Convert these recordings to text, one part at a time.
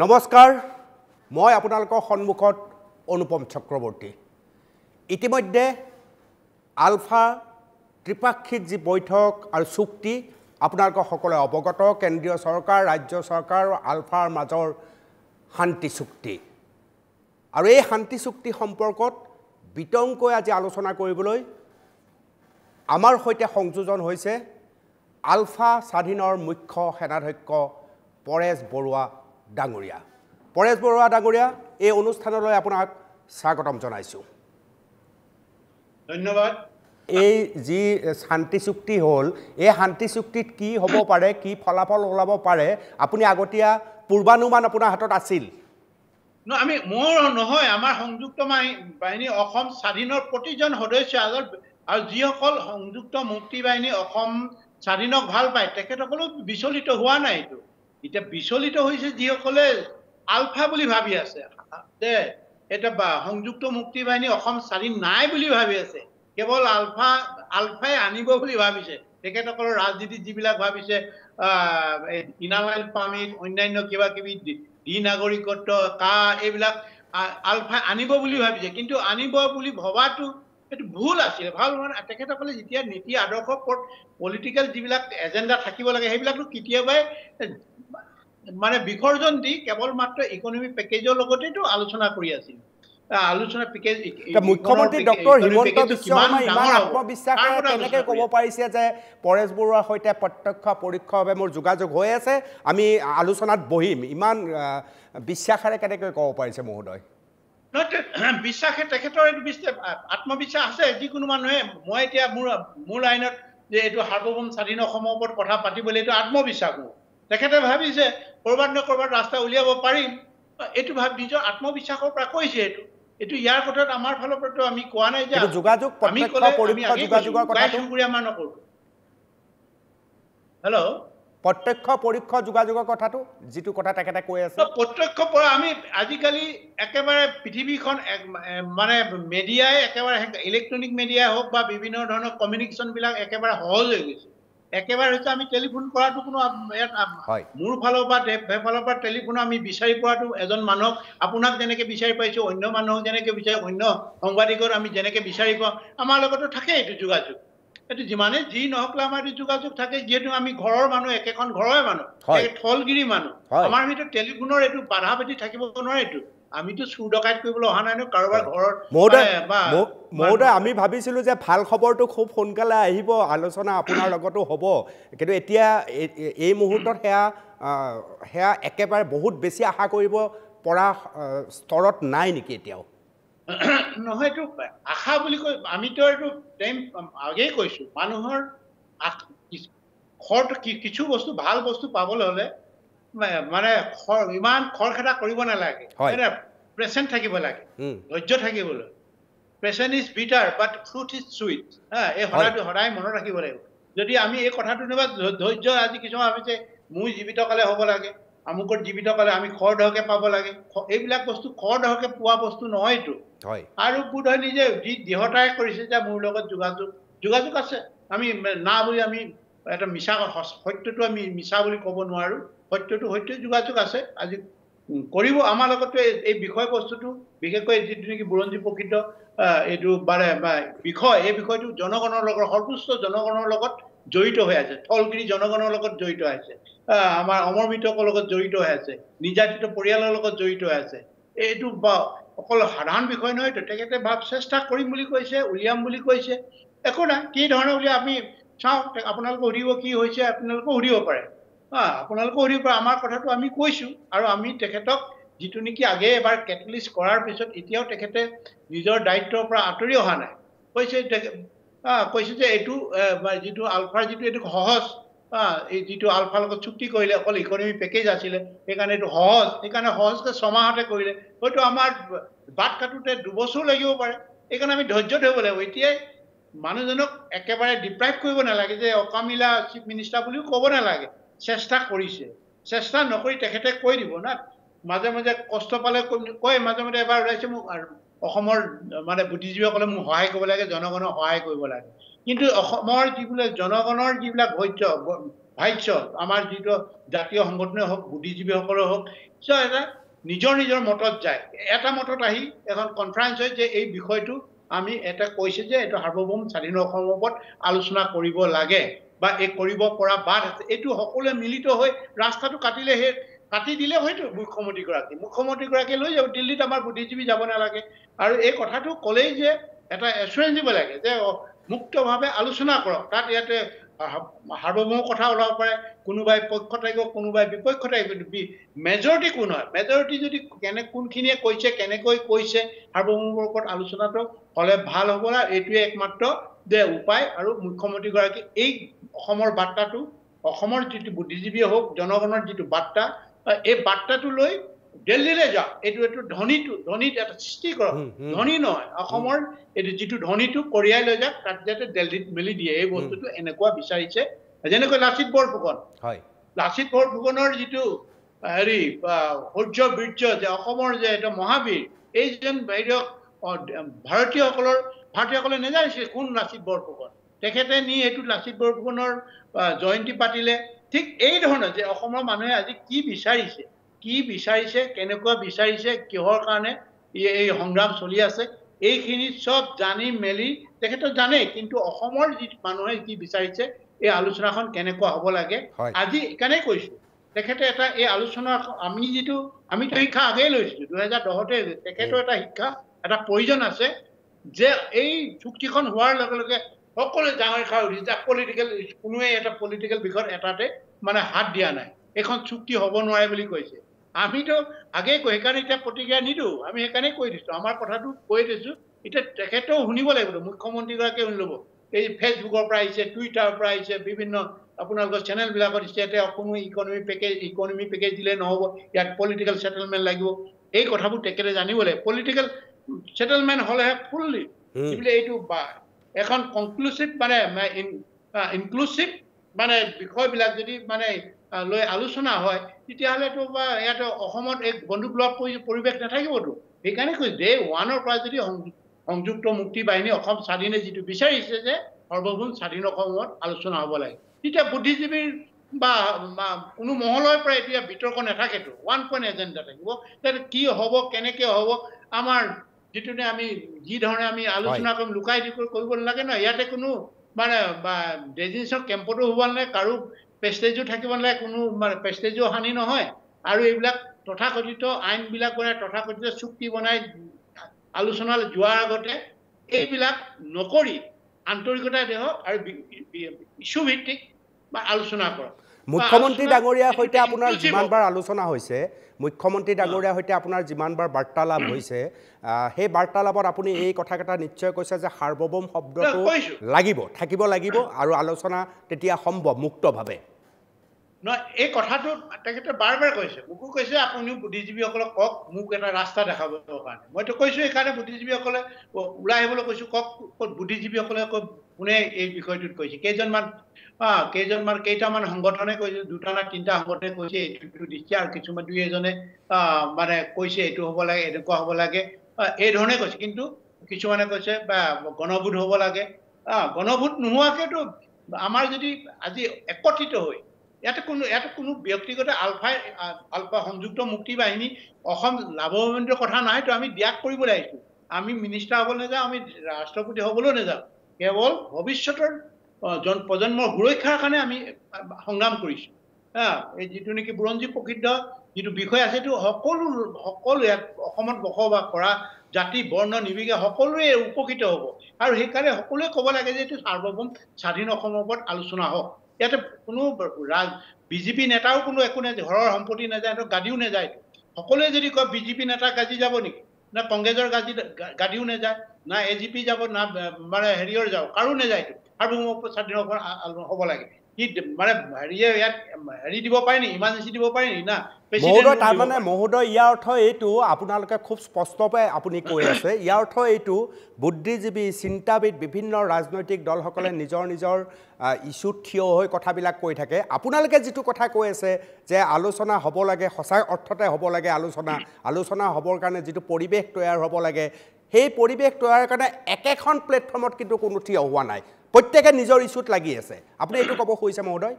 নমস্কাৰ মই আপোনালোকৰ সন্মুখত অনুপম চক্ৰৱৰ্তী ইতিমধ্যে আলফা ত্ৰিপাক্ষিক যি বৈঠক আৰু চুক্তি আপোনালোকৰ সকলোৱে অৱগত কেন্দ্ৰীয় চৰকাৰ ৰাজ্য চৰকাৰ আৰু আলফাৰ মাজৰ শান্তি চুক্তি আৰু এই শান্তি চুক্তি সম্পৰ্কত বিতংকৈ আজি আলোচনা কৰিবলৈ আমাৰ সৈতে সংযোজন হৈছে আলফা স্বাধীনৰ মুখ্য সেনাধ্যক্ষ পৰেশ বৰুৱা ডাঙৰীয়া পৰেশ বৰুৱা ডাঙৰীয়া এই অনুষ্ঠানলৈ আপোনাক স্বাগতম জনাইছো ধন্যবাদ এই যি শান্তি চুক্তি হ'ল এই শান্তি চুক্তিত কি হ'ব পাৰে কি ফলাফল ওলাব পাৰে আপুনি আগতীয়া পূৰ্বানুমান আপোনাৰ হাতত আছিল আমি মোৰ নহয় আমাৰ সংযুক্ত বাহিনী অসম স্বাধীনৰ প্ৰতিজন সদস্য আৰু যিসকল সংযুক্ত মুক্তি বাহিনী অসম স্বাধীনক ভাল পায় তেখেতসকলো বিচলিত হোৱা নাই এইটো এতিয়া বিচলিত হৈছে যিসকলে আলফা বুলি ভাবি আছে যে এটা সংযুক্ত মুক্তি বাহিনী অসম স্বাধীন নাই বুলি ভাবি আছে কেৱল আলফাই আনিব বুলি ভাবিছে তেখেতসকলৰ ৰাজনীতি যিবিলাক ভাবিছে ইনামাইল পামিট অন্যান্য কিবা কিবি ডি নাগৰিকত্ব এইবিলাক আলফাই আনিব বুলি ভাবিছে কিন্তু আনিব বুলি ভবাটো এইটো ভুল আছিলে ভাল মানে তেখেতসকলে যেতিয়া নীতি আদৰ্শ পলিটিকেল যিবিলাক এজেণ্ডা থাকিব লাগে সেইবিলাকতো কেতিয়াবাই মানে বিসৰ্জন দি কেৱল মাত্ৰ ইকনমিক পেকেজৰ লগতেতো আলোচনা কৰি আছিল আলোচনা পেকেজ মুখ্যমন্ত্ৰী ডক্টৰ হিমন্ত বিশ্ব শৰ্মা ইমান আত্মবিশ্বাসেৰে কেনেকৈ ক'ব পাৰিছে যে পৰেশ বৰুৱাৰ সৈতে প্ৰত্যক্ষ পৰোক্ষভাৱে মোৰ যোগাযোগ হৈ আছে আমি আলোচনাত বহিম ইমান বিশ্বাসেৰে কেনেকৈ ক'ব পাৰিছে মহোদয় বিশ্বাসে তেখেতৰ এইটো আত্মবিশ্বাস আছে যিকোনো মানুহে মই এতিয়া মোৰ লাইনত যে এইটো সাৰ্বভৌম স্বাধীন অসমৰ ওপৰত কথা পাতিবলৈ এইটো আত্মবিশ্বাস মোৰ তেখেতে ভাবিছে ক'ৰবাত ন ক'ৰবাত ৰাস্তা উলিয়াব পাৰিম এইটো নিজৰ আত্মবিশ্বাসৰ পৰা কৈছে এইটো ইয়াৰ কথাত আমাৰ ফালৰ পৰাতো আমি কোৱা নাই যে যোগাযোগ যোগাযোগৰ কথাটো আমাৰ নকৰোঁ হেল্ল' প্ৰত্যক্ষ পৰোক্ষ যোগাযোগৰ কথাটো যিটো কথা তেখেতে কৈ আছে প্ৰত্যক্ষ পৰা আমি আজিকালি একেবাৰে পৃথিৱীখন মানে মিডিয়াই একেবাৰে ইলেক্ট্ৰনিক মিডিয়াই হওক বা বিভিন্ন ধৰণৰ কমিউনিকেশ্যনবিলাক একেবাৰে সহজ হৈ গৈছে একেবাৰে হৈছে আমি টেলিফোন কৰাটো কোনো মোৰ ফালৰ পৰা সেইফালৰ পৰা টেলিফোন আমি বিচাৰি পোৱাটো এজন মানুহক আপোনাক যেনেকৈ বিচাৰি পাইছোঁ অন্য মানুহক যেনেকৈ বিচাৰি অন্য সাংবাদিকৰ আমি যেনেকৈ বিচাৰি পাওঁ আমাৰ লগতো থাকে এইটো যোগাযোগ এইটো যিমানে যি নহকলে আমাৰ এইটো যোগাযোগ থাকে যিহেতু আমি ঘৰৰ মানুহ একেখন ঘৰৰে মানুহ থলগিৰি মানুহ আমাৰ ভিতৰত টেলিফোনৰ এইটো বাধা বাধি থাকিব নোৱাৰে এইটো আমিতো চুৰ ডকাইত কৰিবলৈ অহা নাই ন কাৰোবাৰ ঘৰৰ মহোদয় আমি ভাবিছিলোঁ যে ভাল খবৰটো খুব সোনকালে আহিব আলোচনা আপোনাৰ লগতো হ'ব কিন্তু এতিয়া এই মুহূৰ্তত সেয়া একেবাৰে বহুত বেছি আশা কৰিব পৰা স্তৰত নাই নেকি এতিয়াও নহয় এইটো আশা বুলি কৈ আমিতো এইটো আগেই কৈছোঁ মানুহৰ কিছু বস্তু ভাল বস্তু পাবলৈ হ'লে মানে ইমান খৰখেদা কৰিব নালাগে পেচেণ্ট থাকিব লাগে ধৈৰ্য থাকিবলৈ patience is bitter but fruit is sweet এই সদায়টো সদায় মনত ৰাখিব লাগিব যদি আমি এই কথাটো নেবা ধৈৰ্য আজি কিছুমান ভাবিছে মোৰ জীৱিত কালে হ'ব লাগে আমুকৰ জীৱিত কালে আমি খৰধৰকে পাব লাগে এইবিলাক বস্তু খৰধৰকে পোৱা বস্তু নহয়তো আৰু বোধহয় নিজে যি দৃঢ়তাৰে কৰিছে যে মোৰ লগত যোগাযোগ আছে আমি না বুলি আমি এটা মিছা সত্যটো আমি মিছা বুলি ক'ব নোৱাৰোঁ সত্যটো যোগাযোগ আছে আজি কৰিব আমাৰ লগতো এই বিষয়বস্তুটো বিশেষকৈ যিটো নেকি বুৰঞ্জী প্ৰকৃত এইটো বিষয় এই বিষয়টো জনগণৰ লগত সৰ্বোচ্চ জনগণৰ লগত জড়িত হৈ আছে থলগিৰি জনগণৰ লগত জড়িত হৈ আছে আমাৰ অমৰ মৃতকৰ লগত জড়িত হৈ আছে নিৰ্যাতিত পৰিয়ালৰ লগত জড়িত হৈ আছে এইটো অকল সাধাৰণ বিষয় নহয়তো তেখেতে চেষ্টা কৰিম বুলি কৈছে উলিয়াম বুলি কৈছে একো নাই কি ধৰণে উলিয়াই আমি চাওঁ আপোনালোকে সুধিব কি হৈছে আপোনালোকেও সুধিব পাৰে আপোনালোকেও সুধিব পাৰে আমাৰ কথাটো আমি কৈছোঁ আৰু আমি তেখেতক যিটো নেকি আগে এবাৰ কেটেলিষ্ট কৰাৰ পিছত এতিয়াও তেখেতে নিজৰ দায়িত্বৰ পৰা আঁতৰি অহা নাই কৈছে যে এইটো যিটো আলফাৰ যিটো এইটো সহজ এই যিটো আলফাৰ লগত চুক্তি কৰিলে অকল ইকনমিক পেকেজ আছিলে সেইকাৰণে এইটো সেইকাৰণে সহজকৈ 6 মাহতে কৰিলে হয়তো আমাৰ বাট কাটোতে 2 বছৰ লাগিব পাৰে সেইকাৰণে আমি ধৈৰ্য ধৰিব লাগিব এতিয়াই মানুহজনক একেবাৰে ডিপ্ৰাইভ কৰিব নালাগে যে অকামিলা চিফ মিনিষ্টাৰ বুলিও ক'ব নালাগে চেষ্টা কৰিছে চেষ্টা নকৰি তেখেতে কৈ দিব না মাজে মাজে কষ্ট পালে কয় মাজে মাজে এবাৰ ওলাইছে মোক অসমৰ মানে বুদ্ধিজীৱীসকলে মোক সহায় কৰিব লাগে জনগণক সহায় কৰিব লাগে কিন্তু অসমৰ যিবিলাক জনগণৰ যিবিলাক ভাষ্য আমাৰ যিটো জাতীয় সংগঠনে হওক বুদ্ধিজীৱীসকলে হওক এটা নিজৰ নিজৰ মতত যায় এটা মতত আহি এখন কনফাৰেন্স হয় যে এই বিষয়টো আমি এটা কৈছে যে এইটো সাৰ্বভৌম স্বাধীন অসমৰ ওপৰত আলোচনা কৰিব লাগে বা এই কৰিব পৰা বাদ আছে এইটো সকলোৱে মিলিত হৈ ৰাস্তাটো কাটি দিলে হয়তো মুখ্যমন্ত্ৰীগৰাকী লৈ যাব দিল্লীত আমাৰ বুদ্ধিজীৱী যাব নালাগে আৰু এই কথাটো ক'লেই যে এটা এচুৰেঞ্চ দিব লাগে যে মুক্তভাৱে আলোচনা কৰক তাত ইয়াতে সাৰ্বভৌম কথা ওলাব পাৰে কোনোবাই পক্ষ থাকিব কোনোবাই বিপক্ষ থাকিব মেজৰিটি কোন হয় মেজৰিটি যদি কোনখিনিয়ে কৈছে কেনেকৈ কৈছে সাৰ্বভৌমৰ ওপৰত আলোচনাটো হ'লে ভাল হ'ব না এইটোৱে একমাত্ৰ যে উপায় আৰু মুখ্যমন্ত্ৰীগৰাকী এই অসমৰ বাৰ্তাটো অসমৰ যিটো বুদ্ধিজীৱী হওক জনগণৰ যিটো বাৰ্তা এই বাৰ্তাটো লৈ দিল্লীলৈ যাওক এইটো ধ্বনিত এটা সৃষ্টি কৰক ধ্বনি নহয় অসমৰ এইটো যিটো ধ্বনিটো কঢ়িয়াই লৈ যাওক তাত যাতে দিল্লীত মেলি দিয়ে এই বস্তুটো এনেকুৱা বিচাৰিছে যেনেকৈ লাচিত বৰফুকনৰ যিটো হেৰি সূৰ্য বীৰ্য যে অসমৰ যে এটা মহাবীৰ এইজন ভাৰতীয়সকলে নেজানিছিল কোন লাচিত বৰফুকন তেখেতে নি এইটো লাচিত বৰফুকনৰ জয়ন্তী পাতিলে ঠিক এই ধৰণৰ যে অসমৰ মানুহে আজি কি বিচাৰিছে কেনেকুৱা বিচাৰিছে কিহৰ কাৰণে এই সংগ্ৰাম চলি আছে এইখিনি সব জানি মেলি তেখেতে জানে কিন্তু অসমৰ যি মানুহে কি বিচাৰিছে এই আলোচনাখন কেনেকুৱা হ'ব লাগে আজি কেনে কৈছো তেখেতে এটা এই আলোচনা আমিতো শিক্ষা আগেই লৈছিলো 2010তে তেখেতৰ এটা শিক্ষা এটা প্ৰয়োজন আছে যে এই চুক্তিখন হোৱাৰ লগে লগে সকলোৱে ডাঙৰ খাই উঠিছে কোনোৱে এটা পলিটিকেল বিষয়ত এটাতে মানে হাত দিয়া নাই এখন চুক্তি হ'ব নোৱাৰে বুলি কৈছে আমিতো আগে সেইকাৰণে এতিয়া প্ৰতিক্ৰিয়া নিদিওঁ আমি সেইকাৰণে কৈ দিছোঁ আমাৰ কথাটো কৈ দিছোঁ এতিয়া তেখেতেও শুনিব লাগিব মুখ্যমন্ত্ৰীগৰাকীয়ে শুনি ল'ব এই ফেচবুকৰ পৰা আহিছে টুইটাৰৰ পৰা আহিছে বিভিন্ন আপোনালোকৰ চেনেলবিলাকত দিছে এতিয়া কোনো ইকনমি পেকেজ দিলে নহ'ব ইয়াত পলিটিকেল ছেটেলমেণ্ট লাগিব এই কথাবোৰ তেখেতে জানিব লাগিব পলিটিকেল ছেটেলমেণ্ট হ'লেহে ফুললি এইটো এখন কনক্লুচিভ মানে ইনক্লুচিভ মানে বিষয়বিলাক যদি মানে লৈ আলোচনা হয় তেতিয়াহ'লেতো বা ইয়াত অসমত এক বন্দুক লোৱা পৰিৱেশ নাথাকিবতো সেইকাৰণে কৈছে ডে ওৱানৰ পৰা যদি সংযুক্ত মুক্তি বাহিনী অসম স্বাধীনে যিটো বিচাৰিছে যে সৰ্বভৌম স্বাধীন অসমত আলোচনা হ'ব লাগে তেতিয়া বুদ্ধিজীৱীৰ বা কোনো মহলৰ পৰা এতিয়া বিতৰ্ক নাথাকেতো ওৱান পইণ্ট এজেণ্ডা থাকিব তাতে কি হ'ব কেনেকৈ হ'ব আমাৰ যিটোনে আমি যি ধৰণে আমি আলোচনা কৰিম লুকাই কৰিব নালাগে ন ইয়াতে কোনো মানে ডেজিনেশ্যন কেম্পতো হ'ব নালাগে কাৰো পেষ্টেজো থাকিব নালাগে কোনো মানে পেষ্টেজো হানি নহয় আৰু এইবিলাক তথাকথিত আইনবিলাক বনাই তথাকথিত চুক্তি বনাই আলোচনালৈ যোৱাৰ আগতে এইবিলাক নকৰি আন্তৰিকতা দেহ আৰু ইছ্যু ভিত্তিক বা আলোচনা কৰক মুখ্যমন্ত্ৰী ডাঙৰীয়াৰ সৈতে আপোনাৰ যিমানবাৰ আলোচনা হৈছে মুখ্যমন্ত্ৰী ডাঙৰীয়াৰ সৈতে আপোনাৰ যিমানবাৰ বাৰ্তালাপ হৈছে সেই বাৰ্তালাপত আপুনি এই কথাকেইটা নিশ্চয় কৈছে যে সাৰ্বভৌম শব্দটো থাকিব লাগিব আৰু আলোচনা তেতিয়া সম্ভৱ মুক্তভাৱে নহয় এই কথাটো তেখেতে বাৰ কৈছে মোকো কৈছে আপুনিও বুদ্ধিজীৱীসকলক কওক মোক এটা ৰাস্তা দেখাবৰ কাৰণে মইতো কৈছোঁ সেইকাৰণে বুদ্ধিজীৱীসকলে ওলাই আহিবলৈ কৈছোঁ কওক বুদ্ধিজীৱীসকলে কোনে এই বিষয়টোত কৈছে কেইটামান সংগঠনে কৈছে দুটা না তিনিটা সংগঠনে কৈছে এইটো দিছে আৰু কিছুমান দুই এজনে মানে কৈছে এইটো হ'ব লাগে এনেকুৱা হ'ব লাগে এই ধৰণে কৈছে কিন্তু কিছুমানে কৈছে বা গণভোট হ'ব লাগে গণভোট নোহোৱাকেতো আমাৰ যদি আজি একত্ৰিত হৈ ইয়াতে কোনো ব্যক্তিগত আলফা সংযুক্ত মুক্তি বাহিনী অসম লাভৱান্বিত কথা নাইতো আমি ত্যাগ কৰিবলৈ আহিছোঁ আমি মিনিষ্টাৰ হ'বলৈ নাযাওঁ আমি ৰাষ্ট্ৰপতি হ'বলৈও নাযাওঁ কেৱল ভৱিষ্যতৰ প্ৰজন্মৰ সুৰক্ষাৰ কাৰণে আমি সংগ্ৰাম কৰিছোঁ এই যিটো নেকি বুৰঞ্জী প্ৰসিদ্ধ যিটো বিষয় আছে সেইটো সকলো ইয়াত অসমত বসবাস কৰা জাতি বৰ্ণ নিৰ্বিশেষে সকলোৱে উপকৃত হ'ব আৰু সেইকাৰণে সকলোৱে ক'ব লাগে যে এইটো সাৰ্বভৌম স্বাধীন অসমৰ ওপৰত আলোচনা হওক ইয়াতে কোনো বিজেপি নেতাও কোনো একো নাযায় ঘৰৰ সম্পত্তি নাযায় গাদীও নাযায় সকলোৱে যদি কয় বিজেপি নেতা গাদী যাব নেকি না কংগ্ৰেছৰ গাদীও নাযায় না এজিপি যাব না মানে হেৰিয়ৰ যাব কাৰো নাযায়তো সাৰ্বভৌম স্বাধীন হ'ব লাগে কি মানে হেৰিয়ে ইয়াত হেৰি দিব পাৰে নি ইমাৰ্জেঞ্চি দিব পাৰে নি না তাৰমানে মহোদয় ইয়াৰ অৰ্থ এইটো আপোনালোকে খুব স্পষ্টকৈ আপুনি কৈ আছে ইয়াৰ অৰ্থ এইটো বুদ্ধিজীৱী চিন্তাবিদ বিভিন্ন ৰাজনৈতিক দলসকলে নিজৰ ইছ্যুত থিয় হৈ কথাবিলাক কৈ থাকে আপোনালোকে যিটো কথা কৈ আছে যে আলোচনা হ'ব লাগে সঁচা অৰ্থতে হ'ব লাগে আলোচনা হ'বৰ কাৰণে যিটো পৰিৱেশ তৈয়াৰ হ'ব লাগে সেই পৰিৱেশ তৈয়াৰৰ কাৰণে একেখন প্লেটফৰ্মত কিন্তু কোনো থিয় হোৱা নাই প্ৰত্যেকে নিজৰ ইছ্যুত লাগি আছে আপুনি এইটো ক'ব খুজিছে মহোদয়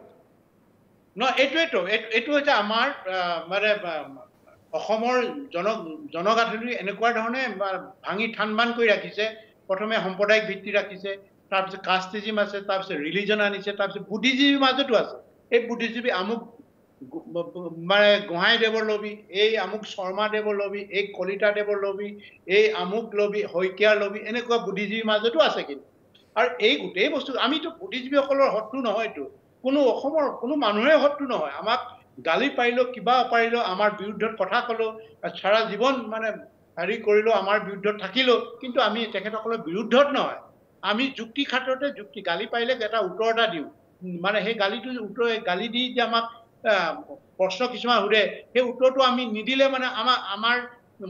এইটো হৈছে আমাৰ মানে অসমৰ জনগাঁথনি এনেকুৱা ধৰণে ভাঙি থান বান কৰি ৰাখিছে প্ৰথমে সাম্প্ৰদায়িক ভিত্তি ৰাখিছে তাৰপিছত কাষ্টিজিম আছে তাৰপিছত ৰিলিজন আনিছে তাৰপিছত বুদ্ধিজীৱীৰ মাজতো আছে এই বুদ্ধিজীৱী আমুক মানে গোহাঁইদেৱৰ লবি এই আমুক শৰ্মাদেৱৰ লবি এই কলিতাদেৱৰ লবি এই আমুক লবি শইকীয়াৰ লবি এনেকুৱা বুদ্ধিজীৱীৰ মাজতো আছে কিন্তু আৰু এই গোটেই বস্তু আমিতো বুদ্ধিজীৱীসকলৰ শত্ৰু নহয়তো কোনো অসমৰ কোনো মানুহে শত্ৰু নহয় আমাক গালি পাৰিলেও কিবা পাৰিলেও আমাৰ বিৰুদ্ধত কথা ক'লেও সাৰা জীৱন মানে হেৰি কৰিলেও আমাৰ বিৰুদ্ধত থাকিলেও কিন্তু আমি তেখেতসকলৰ বিৰুদ্ধত নহয় আমি যুক্তি খাটতে যুক্তি গালি পাৰিলে এটা উত্তৰ এটা দিওঁ মানে সেই গালিটো উত্তৰ গালি দি যে আমাক প্ৰশ্ন কিছুমান সুধে সেই উত্তৰটো আমি নিদিলে মানে আমাৰ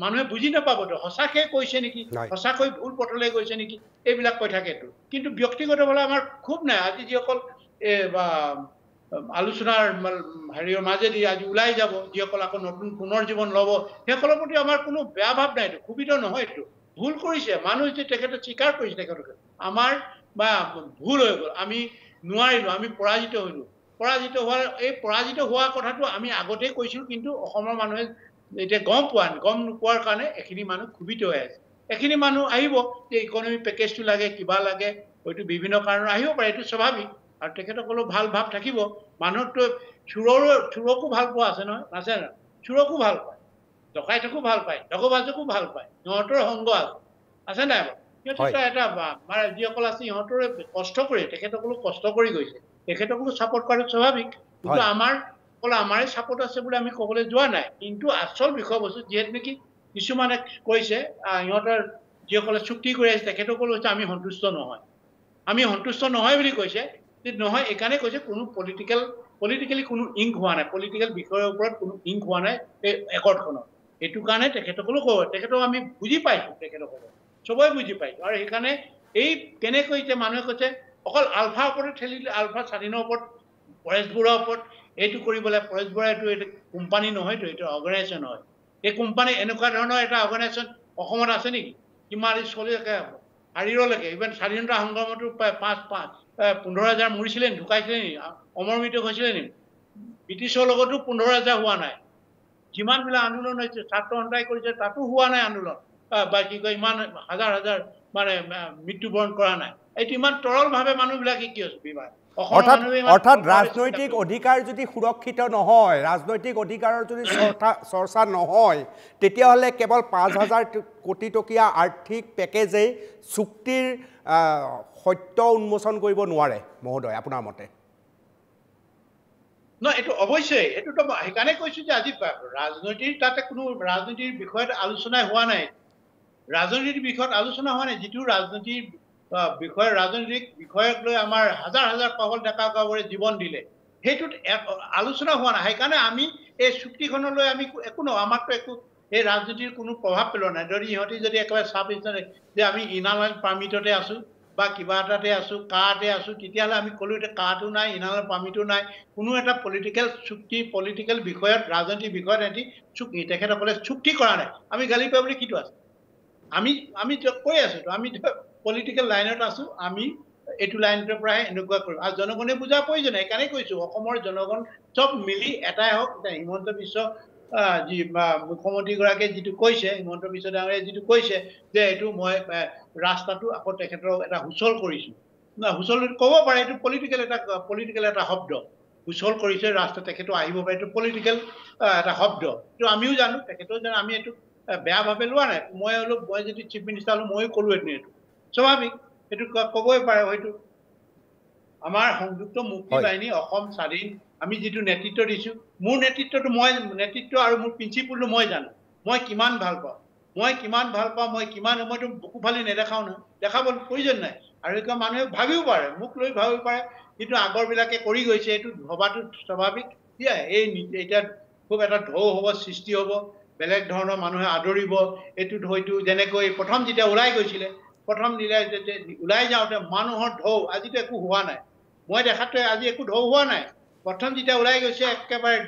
মানুহে বুজি নাপাবতো সঁচাকৈ কৈছে নেকি সঁচাকৈ ভুল পথলৈ গৈছে নেকি এইবিলাক কৈ থাকেতো কিন্তু ব্যক্তিগতভাৱে আমাৰ খুব নাই আজি যিসকল বা আলোচনাৰ হেৰিৰ মাজেদি আজি ওলাই যাব যিসকল আকৌ নতুন পুনৰ জীৱন ল'ব সেইসকলৰ প্ৰতি আমাৰ কোনো বেয়া ভাৱ নাইতো ক্ষোভিত নহয়তো ভুল কৰিছে মানুহ যে তেখেতে স্বীকাৰ কৰিছে তেখেতলোকে আমাৰ বা ভুল হৈ গ'ল আমি নোৱাৰিলো আমি পৰাজিত হলো পৰাজিত হোৱা কথাটো আমি আগতেই কৈছিলো কিন্তু অসমৰ মানুহে এতিয়া গম নোপোৱাৰ কাৰণে এখিনি মানুহ ক্ষোভিত হৈ আছে এখিনি মানুহ আহিব যে ইকনমি পেকেজটো লাগে কিবা লাগে হয়তো বিভিন্ন কাৰণত আহিব পাৰে এইটো স্বাভাৱিক আৰু তেখেতসকলেও ভাল ভাৱ থাকিব মানুহতো চোৰকো ভাল পোৱা আছে নহয় আছে না চোৰকো ভাল পায় ডকাইতকো ভাল পায় দগবাজকো ভাল পায় সিহঁতৰ সংগ আছে নাই সিহঁতৰ এটা মানে যিসকল আছে সিহঁতৰে কষ্ট কৰি তেখেতসকলো কষ্ট কৰি গৈছে তেখেতসকলো ছাপোৰ্ট কৰাটো স্বাভাৱিক কিন্তু আমাৰে ছাপোৰ্ট আছে বুলি আমি ক'বলৈ যোৱা নাই কিন্তু আচল বিষয়বস্তু যিহেতু নেকি কিছুমানে কৈছে সিহঁতৰ যিসকলে চুক্তি কৰি আছে তেখেতসকলো হৈছে আমি সন্তুষ্ট নহয় বুলি কৈছে নহয় এইকাৰণে কৈছে কোনো পলিটিকেলি কোনো ইংক হোৱা নাই পলিটিকেল বিষয়ৰ ওপৰত কোনো ইংক হোৱা নাই এই একৰ্ডখনত এইটো কাৰণে তেখেতসকলো তেখেতক আমি বুজি পাইছো তেখেতসকলক চবই বুজি পাইছো আৰু সেইকাৰণে এই কেনেকৈ এতিয়া মানুহে কৈছে অকল আলফাৰ ওপৰত ঠেলিলে আলফা স্বাধীনৰ ওপৰত পৰেশ বৰুৱাৰ ওপৰত এইটো কৰিবলৈ পৰেশ বৰুৱা এইটো কোম্পানী নহয়তো এইটো অৰ্গেনাইজেশ্যন হয় এই কোম্পানী এনেকুৱা ধৰণৰ এটা অৰ্গেনাইজেশ্যন অসমত আছে নেকি কিমান চলি শাৰীৰলৈকে ইভেন স্বাধীনতা সংগ্ৰামতো প্ৰায় 15,000 মৰিছিলে নি ঢুকাইছিলে নি অমৰ মৃত্যু হৈছিলে নি ব্ৰিটিছৰ লগতো 15,000 হোৱা নাই যিমানবিলাক আন্দোলন হৈছে ছাত্ৰ সন্থাই কৰিছে তাতো হোৱা নাই আন্দোলন বা কি কয় ইমান হাজাৰ মানে মৃত্যুবৰণ কৰা নাই এইটো ইমান তৰলভাৱে মানুহবিলাকে কি হৈছে বিবাহ অৰ্থাৎ ৰাজনৈতিক অধিকাৰ যদি সুৰক্ষিত নহয় ৰাজনৈতিক অধিকাৰৰ যদি চৰ্চা নহয় তেতিয়াহ'লে কেৱল 5,000 কোটি টকীয়া আৰ্থিক পেকেজেই চুক্তিৰ সত্য উন্মোচন কৰিব নোৱাৰে মহোদয় আপোনাৰ মতে এইটো অৱশ্যেই এইটোতো সেইকাৰণে কৈছো যে আজি ৰাজনৈতিক তাতে কোনো ৰাজনীতিৰ বিষয়ত আলোচনা হোৱা নাই ৰাজনীতিৰ বিষয়ত আলোচনা হোৱা নাই যিটো ৰাজনীতিৰ ৰাজনৈতিক বিষয়ক লৈ আমাৰ হাজাৰ পাগল ডেকা গাভৰুৱে জীৱন দিলে সেইটোত আলোচনা হোৱা নাই সেইকাৰণে আমি এই চুক্তিখনলৈ আমি একো নহয় আমাৰতো একো এই ৰাজনীতিৰ কোনো প্ৰভাৱ পেলোৱা নাই যদি ইহঁতি যদি একেবাৰে চাপ যে আমি ইনাৰলাইন পাৰ্মিটতে আছো বা কিবা এটাতে আছো কাতে আছো তেতিয়াহ'লে আমি ক'লো এতিয়া কাটো নাই ইনাৰলাইন পাৰ্মিটো নাই কোনো এটা পলিটিকেল চুক্তি পলিটিকেল বিষয়ত ৰাজনৈতিক বিষয়ত এটি চুক্তি তেখেতসকলে চুক্তি কৰা নাই আমি গালি পাবলৈ কিটো আছে আমি কৈ আছো আমি পলিটিকেল লাইনত আছো আমি এইটো লাইনৰ পৰাহে এনেকুৱা কৰিম আৰু জনগণে বুজা প্ৰয়োজন সেইকাৰণে কৈছো অসমৰ জনগণ চব মিলি এটাই হওক হিমন্ত বিশ্ব যি মুখ্যমন্ত্ৰীগৰাকীয়ে যিটো কৈছে হিমন্ত বিশ্ব ডাঙৰীয়াই যিটো কৈছে যে এইটো মই ৰাস্তাটো আকৌ তেখেতৰ এটা সুচল কৰিছো সুচল ক'ব পাৰে এইটো পলিটিকেল এটা শব্দ সুচল কৰিছে ৰাস্তা তেখেতো আহিব পাৰে এইটো পলিটিকেল এটা শব্দ এইটো আমিও জানো তেখেতেও জানো আমি এইটো বেয়াভাৱে লোৱা নাই মই যদি চিফ মিনিষ্টাৰ হ'লো ময়ো ক'লো এইটো স্বাভাৱিক এইটো ক'বই পাৰে হয়তো আমাৰ সংযুক্ত মুক্তি বাহিনী অসম স্বাধীন আমি যিটো নেতৃত্ব দিছো মোৰ নেতৃত্ব আৰু মোৰ প্ৰিন্সিপলটো মই জানো মই কিমান ভাল পাওঁ মইতো বুকু ফালি নেদেখাও নহয় দেখাবলৈ প্ৰয়োজন নাই আৰু এইটো মানুহে ভাবিও পাৰে মোক লৈ ভাবিব পাৰে কিন্তু আগৰবিলাকে কৰি গৈছে এইটো ভবাটো স্বাভাৱিক এই এতিয়া খুব এটা ঢৌ হ'ব সৃষ্টি হ'ব বেলেগ ধৰণৰ মানুহে আদৰিব এইটোত হয়তো যেনেকৈ প্ৰথম যেতিয়া ওলাই গৈছিলে ওলাই যাওঁতে মানুহৰ ঢৌ আজিতো একো হোৱা নাই মই দেখাতো আজি একো ঢৌ হোৱা নাই প্ৰথম যেতিয়া ওলাই গৈছে একেবাৰে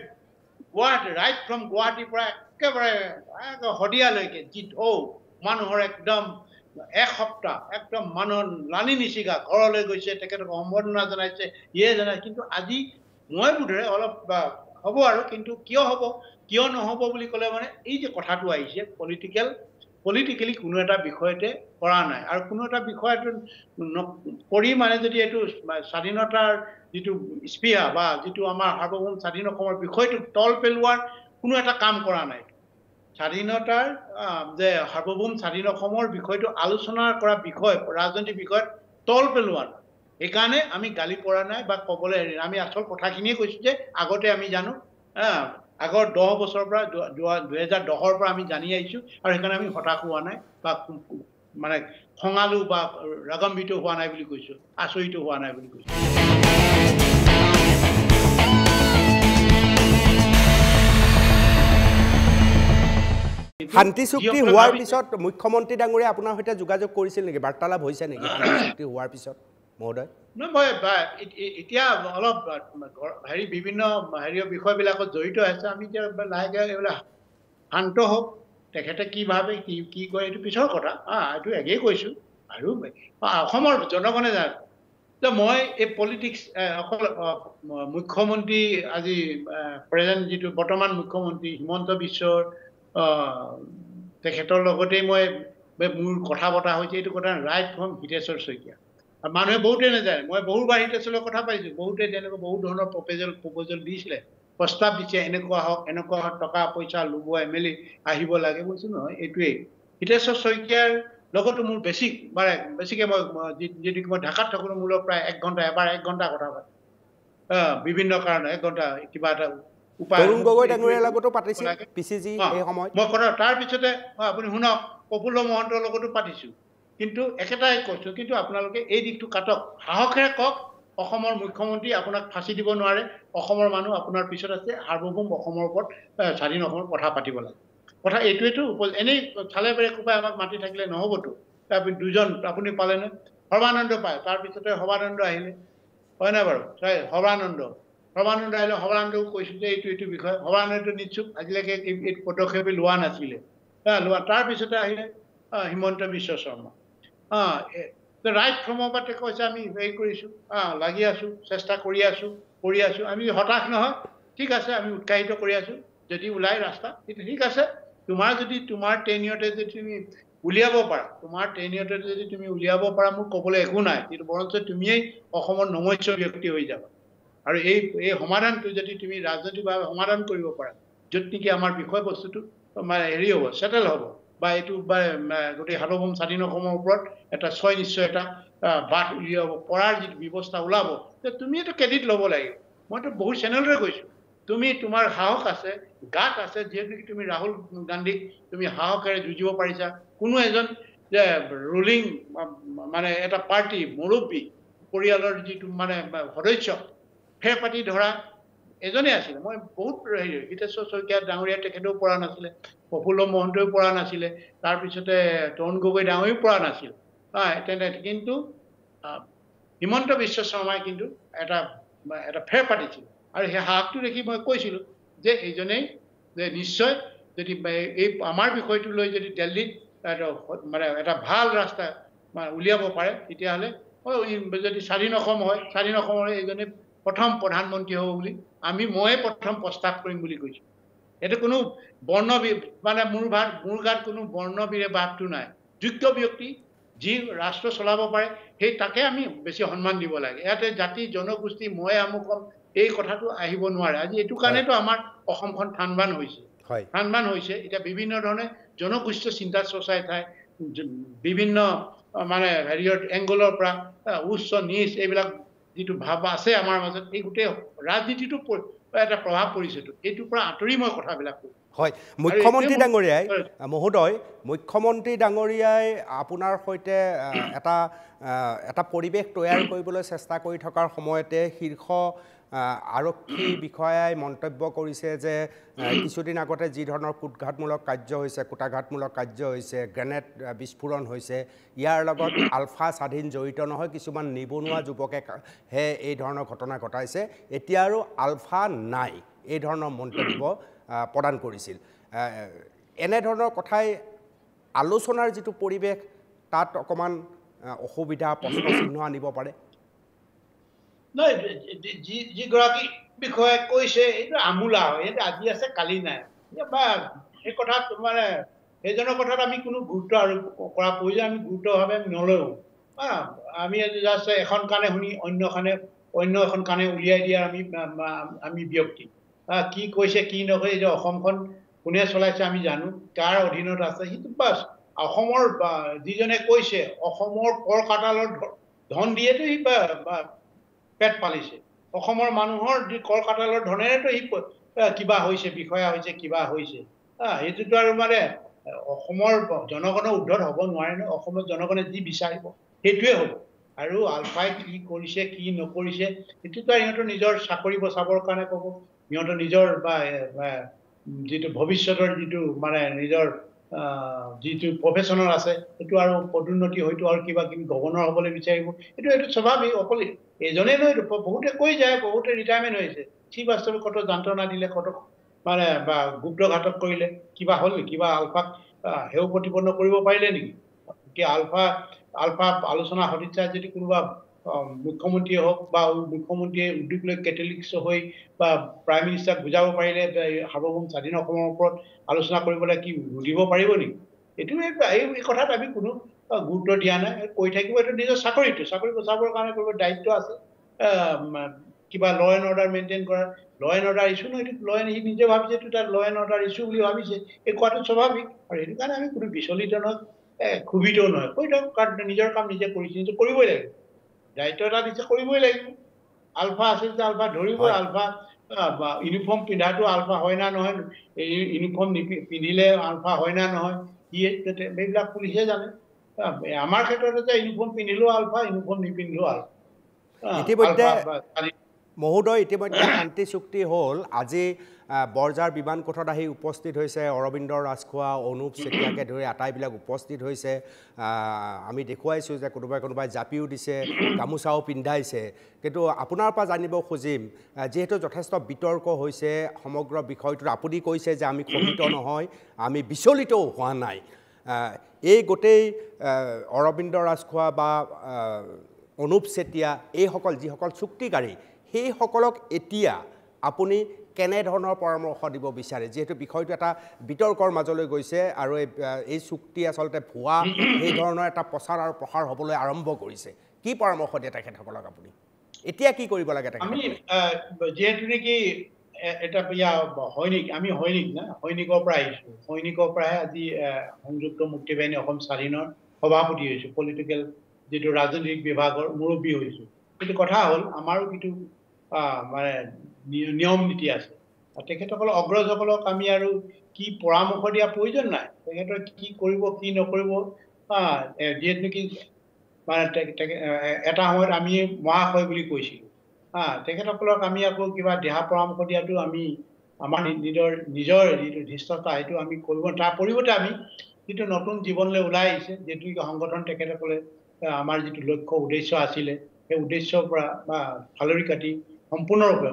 গুৱাহাটী ৰাইট ফ্ৰম গুৱাহাটীৰ পৰা একেবাৰে শদিয়ালৈকে যি ঢৌ মানুহৰ একদম এসপ্তাহ মানুহৰ লানি নিচিগা ঘৰলৈ গৈছে তেখেতক সম্বৰ্ধনা জনাইছে জনাইছে কিন্তু আজি মই বোধৰে অলপ হ'ব আৰু কিন্তু কিয় হ'ব কিয় নহ'ব বুলি ক'লে মানে এই যে কথাটো আহিছে পলিটিকেলি কোনো এটা বিষয়তে কৰা নাই আৰু কোনো এটা বিষয়টো কৰি মানে যদি এইটো স্বাধীনতাৰ যিটো স্পৃহা বা যিটো আমাৰ সাৰ্বভৌম স্বাধীন অসমৰ বিষয়টো তল পেলোৱাৰ কোনো এটা কাম কৰা নাই স্বাধীনতাৰ যে সাৰ্বভৌম স্বাধীন অসমৰ বিষয়টো আলোচনা কৰা বিষয় ৰাজনৈতিক বিষয়ত তল পেলোৱা নাই সেইকাৰণে আমি গালি পৰা নাই বা ক'বলৈ হেৰি আমি আচল কথাখিনিয়ে কৈছোঁ যে আগতে আমি জানো আগৰ 10 বছৰৰ পৰা 2010ৰ পৰা আমি জানি আহিছোঁ আৰু সেইকাৰণে আমি হতাশ হোৱা নাই বা মানে খঙালো বা ৰাগম্বিত হোৱা নাই বুলি কৈছোঁ আচৰিত হোৱা নাই বুলি কৈছোঁ শান্তি চুক্তি হোৱাৰ পিছত মুখ্যমন্ত্ৰী ডাঙৰীয়া আপোনাৰ সৈতে যোগাযোগ কৰিছিল নেকি বাৰ্তালাপ হৈছে নেকি শান্তি চুক্তি হোৱাৰ পিছত মহোদয় মই এতিয়া অলপ হেৰি বিভিন্ন হেৰিৰ বিষয়বিলাকত জড়িত আছে আমি এতিয়া লাহেকে এইবিলাক শান্ত হওক তেখেতে কি ভাবে কি কয় এইটো পিছৰ কথা এইটো একেই কৈছোঁ আৰু অসমৰ জনগণে জানে যে মই এই পলিটিক্স অকল মুখ্যমন্ত্ৰী আজি প্ৰেজেণ্ট যিটো বৰ্তমান মুখ্যমন্ত্ৰী হিমন্ত বিশ্বৰ তেখেতৰ লগতেই মই মোৰ কথা বতৰা হৈছে এইটো কথা ৰাইট ফ্ৰম হিতেশ্বৰ শইকীয়া মানুহে বহুতে নাজানে মই বহুবাৰ হিতেশ্বৰৰ কথা পাইছোঁ বহুতে তেনেকুৱা বহুত ধৰণৰ প্ৰপ'জেল দিছিলে প্ৰস্তাৱ দিছে এনেকুৱা হওক টকা পইচা লুবোৱা MLA আহিব লাগে কৈছোঁ নহয় এইটোৱেই হিতেশ্বৰ শইকীয়াৰ লগতো মোৰ বেছিকৈ মই যদি মই ঢাকাত থাকোঁ মোৰ প্ৰায় 1 ঘণ্টা এবাৰ 1 ঘণ্টা কথা পাতোঁ বিভিন্ন কাৰণে 1 ঘণ্টা কিবা এটা তৰুণ গগৈ ডাঙৰীয়াৰ লগতো পাতিছিল PCG এই সময়ত মই কথা তাৰপিছতে আপুনি শুনক প্ৰফুল্ল মহন্তৰ লগতো পাতিছোঁ কিন্তু একেটাই কৈছোঁ কিন্তু আপোনালোকে এই দিশটো কাটক সাহসেৰে কওক অসমৰ মুখ্যমন্ত্ৰী আপোনাক ফাঁচি দিব নোৱাৰে অসমৰ মানুহ আপোনাৰ পিছত আছে সাৰ্বভৌম অসমৰ ওপৰত স্বাধীন অসমৰ কথা পাতিব লাগে কথা এইটোৱেতো এনেই চালে বেৰে কোপাই আমাক মাতি থাকিলে নহ'বতো আপুনি দুজন আপুনি পালেনে সৰ্বানন্দ পায় তাৰপিছতে সৰ্বানন্দ আহিলে হয় নাই বাৰু সৰ্বানন্দ আহিলে সৰ্বানন্দও কৈছোঁ যে এইটো বিষয় সৰ্বানন্দটো নিশ্চয় আজিলৈকে এই পদক্ষেপে লোৱা নাছিলে তাৰপিছতে আহিলে হিমন্ত বিশ্ব শৰ্মা ৰাইট ফ্ৰমৰ পৰা কৈছে আমি হেৰি কৰিছোঁ লাগি আছোঁ চেষ্টা কৰি আছোঁ আমি হতাশ নহয় ঠিক আছে আমি উৎসাহিত কৰি আছোঁ যদি ওলাই ৰাস্তা ঠিক আছে তোমাৰ টেনিয়তে যদি তুমি উলিয়াব পাৰা মোৰ ক'বলৈ একো নাই কিন্তু বৰঞ্চ তুমিয়েই অসমৰ নমস্য ব্যক্তি হৈ যাবা আৰু এই সমাধানটো যদি তুমি ৰাজনৈতিকভাৱে সমাধান কৰিব পাৰা য'ত নেকি আমাৰ বিষয়বস্তুটো মানে হেৰি হ'ব চেটেল হ'ব বা এইটো গোটেই সাৰ্বভৌম স্বাধীন অসমৰ ওপৰত এটা নিশ্চয় এটা বাট উলিয়াব পৰাৰ যিটো ব্যৱস্থা ওলাব তুমি এইটো ক্ৰেডিট ল'ব লাগিব মইতো বহুত চেনেলৰে কৈছোঁ তুমি তোমাৰ সাহস আছে গাত আছে যিহেতু তুমি ৰাহুল গান্ধীক তুমি সাহসেৰে যুঁজিব পাৰিছা কোনো এজন যে ৰুলিং মানে এটা পাৰ্টি মুৰব্বী পৰিয়ালৰ যিটো মানে সদস্য ফেৰ পাতি ধৰা এজনে আছিলে মই বহুত হিতেশ্বৰ শইকীয়া ডাঙৰীয়া তেখেতেও পৰা নাছিলে প্ৰফুল্ল মহন্তও পৰা নাছিলে তাৰপিছতে তৰুণ গগৈ ডাঙৰীয়াও পৰা নাছিল কিন্তু হিমন্ত বিশ্ব শৰ্মাই কিন্তু এটা ফেৰ পাতিছিল আৰু সেই সাহসটো দেখি মই কৈছিলোঁ যে এইজনেই যে নিশ্চয় যদি এই আমাৰ বিষয়টো লৈ যদি দিল্লীত মানে এটা ভাল ৰাস্তা উলিয়াব পাৰে তেতিয়াহ'লে যদি স্বাধীন অসম হয় স্বাধীন অসমৰ এইজনে প্ৰথম প্ৰধানমন্ত্ৰী হ'ব বুলি ময়ে প্ৰথম প্ৰস্তাৱ কৰিম বুলি কৈছোঁ এইটো কোনো মানে মোৰ গাত কোনো বৰ্ণবিৰে ভাৱটো নাই যোগ্য ব্যক্তি যি ৰাষ্ট্ৰ চলাব পাৰে সেই তাকে আমি বেছি সন্মান দিব লাগে ইয়াতে জাতি জনগোষ্ঠী মই আমুক এই কথাটো আহিব নোৱাৰে আজি এইটো কাৰণেতো আমাৰ অসমখন থানবান হৈছে এতিয়া বিভিন্ন ধৰণে জনগোষ্ঠী চিন্তা চৰ্চাই ঠাই বিভিন্ন মানে হেৰিয়ৰ এংগলৰ পৰা উচ্চ নিচ এইবিলাক যিটো ভাৱ আছে আমাৰ মাজত এই গোটেই ৰাজনীতিটো এটা প্ৰভাৱ পৰিছেতো এইটোৰ পৰা আঁতৰি মই কথাবিলাক কওঁ হয় মুখ্যমন্ত্ৰী ডাঙৰীয়াই মহোদয় মুখ্যমন্ত্ৰী ডাঙৰীয়াই আপোনাৰ সৈতে এটা পৰিৱেশ তৈয়াৰ কৰিবলৈ চেষ্টা কৰি থকাৰ সময়তে শীৰ্ষ আৰক্ষী বিষয়াই মন্তব্য কৰিছে যে কিছুদিন আগতে যি ধৰণৰ কুটঘাতমূলক কাৰ্য হৈছে গ্ৰেনেড বিস্ফোৰণ হৈছে ইয়াৰ লগত আলফা স্বাধীন জড়িত নহয় কিছুমান নিবনুৱা যুৱকেহে এই ধৰণৰ ঘটনা ঘটাইছে এতিয়া আৰু আলফা নাই এই ধৰণৰ মন্তব্য প্ৰদান কৰিছিল এনেধৰণৰ কথাই আলোচনাৰ যিটো পৰিৱেশ তাত অকণমান অসুবিধা প্ৰশ্ন চিহ্ন আনিব পাৰে নহয় যিগৰাকী বিষয়ে কৈছে এইটো আমোলা হয়, এইটো আজি আছে কালি নাই বা সেই কথাত মানে সেইজনৰ কথাত আমি কোনো গুৰুত্ব আৰু কৰা প্ৰয়োজন আমি গুৰুত্বভাৱে নলওঁ। আমি জাষ্ট এখন কাণে শুনি অন্য এখন কাণে উলিয়াই দিয়া আমি ব্যক্তি। কি কৈছে কি নকয় যে অসমখন কোনে চলাইছে আমি জানো, কাৰ অধীনত আছে সেইটো বাছ। অসমৰ যিজনে কৈছে অসমৰ কৰ কাটালৰ ধন দিয়েতো সি পেট পালিছে। অসমৰ মানুহৰ যি কৰ কাটালৰ ধনেৰেতো সি কিবা হৈছে, বিষয়া হৈছে, কিবা হৈছে। সেইটোতো আৰু মানে অসমৰ জনগণৰ উদ্ধত হ'ব নোৱাৰে ন। অসমৰ জনগণে যি বিচাৰিব সেইটোৱে হ'ব। আৰু আলফাই কি কৰিছে কি নকৰিছে সেইটোতো সিহঁতৰ নিজৰ চাকৰি বচাবৰ কাৰণে ক'ব, সিহঁতৰ নিজৰ যিটো ভৱিষ্যতৰ যিটো মানে নিজৰ যিটো প্ৰফেশ্যনেল আছে সেইটো আৰু পদোন্নতি হয়তো আৰু কিবা কিবি গভৰ্ণৰ হ'বলৈ বিচাৰিব। এইটো স্বাভাৱিক। অকল এজনে নহয়, বহুতে কৈ যায়, বহুতে ৰিটায়াৰমেণ্ট হৈছে। চিফ বাস্তৱে কত যন্ত্ৰণা দিলে, কত মানে বা গুপ্তঘাতক কৰিলে, কিবা হ'ল নেকি? কিবা আলফাক হেও প্ৰতিপন্ন কৰিব পাৰিলে নেকি? কি আলফা আলোচনা সদিচ্ছাত যদি কোনোবা মুখ্যমন্ত্ৰীয়ে হওক বা মুখ্যমন্ত্ৰীয়ে উদ্যোগ লৈ কেথলিক্স হৈ বা প্ৰাইম মিনিষ্টাৰক বুজাব পাৰিলে সাৰ্বভৌম স্বাধীন অসমৰ ওপৰত আলোচনা কৰিবলৈ কি দিব পাৰিব নেকি? এইটো এই কথাত আমি কোনো গুৰুত্ব দিয়া নাই। কৈ থাকিব, এইটো নিজৰ চাকৰি বচাবৰ কাৰণে কৰিব, দায়িত্ব আছে কিবা ল এণ্ড অৰ্ডাৰ মেইনটেইন কৰাৰ। ল এণ্ড অৰ্ডাৰ ইছ্যু নহয়, সি নিজে ভাবিছে এইটো তাত ল এণ্ড অৰ্ডাৰ ইছ্যু বুলি ভাবিছে, এই কোৱাটো স্বাভাৱিক। আৰু সেইটো কাৰণে আমি কোনো বিচলিত নহয়, ক্ষোভিতও নহয়। কৈ থাকক, কাৰণ নিজৰ কাম নিজে কৰিছে, নিজে কৰিবই লাগিব। দায়িত্ব এটা দিছে, কৰিবই লাগিব। আলফা আছে যে আলফা ধৰিবই। আলফা ইউনিফৰ্ম পিন্ধাটো আলফা হয় না নহয়, ইউনিফৰ্ম পিন্ধিলে আলফা হয় না নহয়, এইবিলাক পুলিচে জানে। আমাৰ ক্ষেত্ৰত যে ইউনিফৰ্ম পিন্ধিলেও আলফা, ইউনিফৰ্ম নিপিন্ধিলেও আলফা। ইতিমধ্যে মহোদয়, ইতিমধ্যে শান্তি চুক্তি হ'ল। আজি বৰঝাৰ বিমান কোঠত আহি উপস্থিত হৈছে অৰবিন্দ ৰাজখোৱা, অনুপ চেতিয়াকে ধৰি আটাইবিলাক উপস্থিত হৈছে। আমি দেখুৱাইছোঁ যে কোনোবাই জাপিও দিছে, গামোচাও পিন্ধাইছে। কিন্তু আপোনাৰ পৰা জানিব খুজিম, যিহেতু যথেষ্ট বিতৰ্ক হৈছে সমগ্ৰ বিষয়টোত, আপুনি কৈছে যে আমি ক্ষোভিত নহয়, আমি বিচলিতও হোৱা নাই। এই গোটেই অৰবিন্দ ৰাজখোৱা বা অনুপ চেতিয়া এইসকল যিসকল চুক্তিকাৰী, সেইসকলক এতিয়া আপুনি কেনেধৰণৰ পৰামৰ্শ দিব বিচাৰে? যিহেতু বিষয়টো এটা বিতৰ্কৰ মাজলৈ গৈছে আৰু এই চুক্তি আচলতে ভুৱা, সেই ধৰণৰ এটা প্ৰচাৰ আৰু প্ৰসাৰ হ'বলৈ আৰম্ভ কৰিছে। কি পৰামৰ্শ দিয়ে তেখেতসকলক আপুনি? এতিয়া কি কৰিব লাগে তেখেতসকলে? যিহেতু নেকি এটা সৈনিক, আমি সৈনিক না, সৈনিকৰ পৰা আহিছোঁ। সৈনিকৰ পৰাহে আজি সংযুক্ত মুক্তি বাহিনী অসম স্বাধীনৰ সভাপতি হৈছোঁ, পলিটিকেল যিটো ৰাজনৈতিক বিভাগৰ মুৰব্বী হৈছোঁ। কিন্তু কথা হ'ল আমাৰো কিছু মানে নিয়ম নীতি আছে। তেখেতসকলক অগ্ৰজসকলক আমি আৰু কি পৰামৰ্শ দিয়া প্ৰয়োজন নাই। তেখেতৰ কি কৰিব কি নকৰিব, যিহেতু নেকি মানে এটা সময়ত আমি মহাশয় বুলি কৈছিলোঁ। তেখেতসকলক আমি আকৌ কিবা দিহা পৰামৰ্শ দিয়াটো আমাৰ নিজৰ যিটো ধৃষ্টতা সেইটো আমি কৰিব। তাৰ পৰিৱৰ্তে আমি যিটো নতুন জীৱনলৈ ওলাই আহিছে, যিটো সংগঠন তেখেতসকলে আমাৰ যিটো লক্ষ্য উদ্দেশ্য আছিলে, সেই উদ্দেশ্যৰ পৰা ফালৰি কাটি সম্পূৰ্ণৰূপে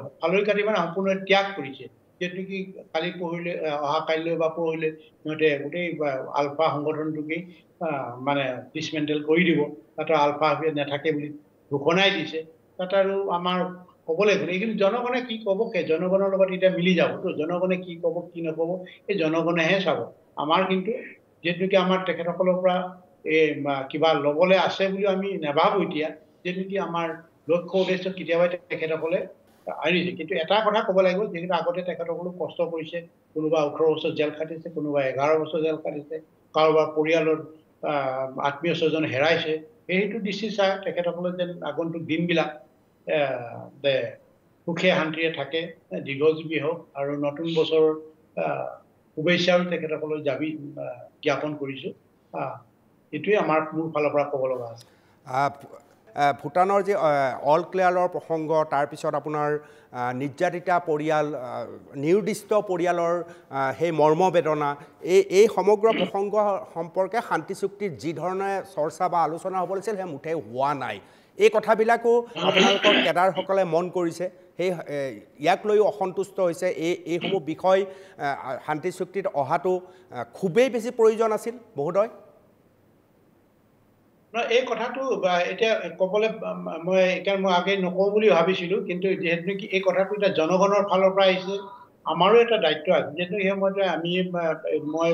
মানে সম্পূৰ্ণ ত্যাগ কৰিছে। যিহেতু কি কালি পৰহিলৈ অহা কাইলৈ বা পৰহিলৈ সিহঁতে গোটেই আলফা সংগঠনটোকেই মানে ডিছমেণ্টেল কৰি দিব, তাতে আলফা নাথাকে বুলি ঘোষণাই দিছে। তাত আৰু আমাৰ ক'ব লাগিব কিন্তু জনগণে কি ক'ব, সেই জনগণৰ লগত এতিয়া মিলি যাবতো। জনগণে কি ক'ব কি নক'ব এই জনগণেহে চাব। আমাৰ কিন্তু যিহেতু কি আমাৰ তেখেতসকলৰ পৰা কিবা ল'বলৈ আছে বুলি আমি নাভাবো এতিয়া, যিহেতু কি আমাৰ লক্ষ্য উদ্দেশ্য কেতিয়াবাই তেখেতসকলে আনিছে। কিন্তু এটা কথা ক'ব লাগিব, যিহেতু আগতে তেখেতসকলো কষ্ট কৰিছে, কোনোবা 18 বছৰ জেল খাটিছে, কোনোবা 11 বছৰ জেল খাটিছে, কাৰোবাৰ পৰিয়ালৰ আত্মীয় স্বজন হেৰাইছে। সেইটো দৃষ্টি চাই তেখেতসকলে যেন আগন্তুক দিনবিলাক সুখে শান্তিৰে থাকে, দীৰ্ঘজীৱী হওক, আৰু নতুন বছৰৰ শুভেচ্ছাও তেখেতসকলক জ্ঞাপন কৰিছোঁ। এইটোৱে আমাৰ মোৰ ফালৰ পৰা ক'ব লগা আছে। ভূটানৰ যি অল ক্লিয়াৰৰ প্ৰসংগ, তাৰপিছত আপোনাৰ নিৰ্যাতিতা পৰিয়াল, নিৰ্দিষ্ট পৰিয়ালৰ সেই মৰ্মবেদনা, এই সমগ্ৰ প্ৰসংগ সম্পৰ্কে শান্তি চুক্তিত যি ধৰণে চৰ্চা বা আলোচনা হ'ব লাগিছিল সেই মুঠেই হোৱা নাই। এই কথাবিলাকো আপোনালোকৰ কেডাৰসকলে মন কৰিছে, সেই ইয়াক লৈও অসন্তুষ্ট হৈছে। এইসমূহ বিষয় শান্তি চুক্তিত অহাটো খুবেই বেছি প্ৰয়োজন আছিল মহোদয়। এই কথাটো এতিয়া ক'বলৈ মই আগে নকওঁ বুলি ভাবিছিলোঁ, কিন্তু যিহেতু নেকি এই কথাটো এতিয়া জনগণৰ ফালৰ পৰা আহিছে, আমাৰো এটা দায়িত্ব আছে। যিহেতু সেই সময়তে মই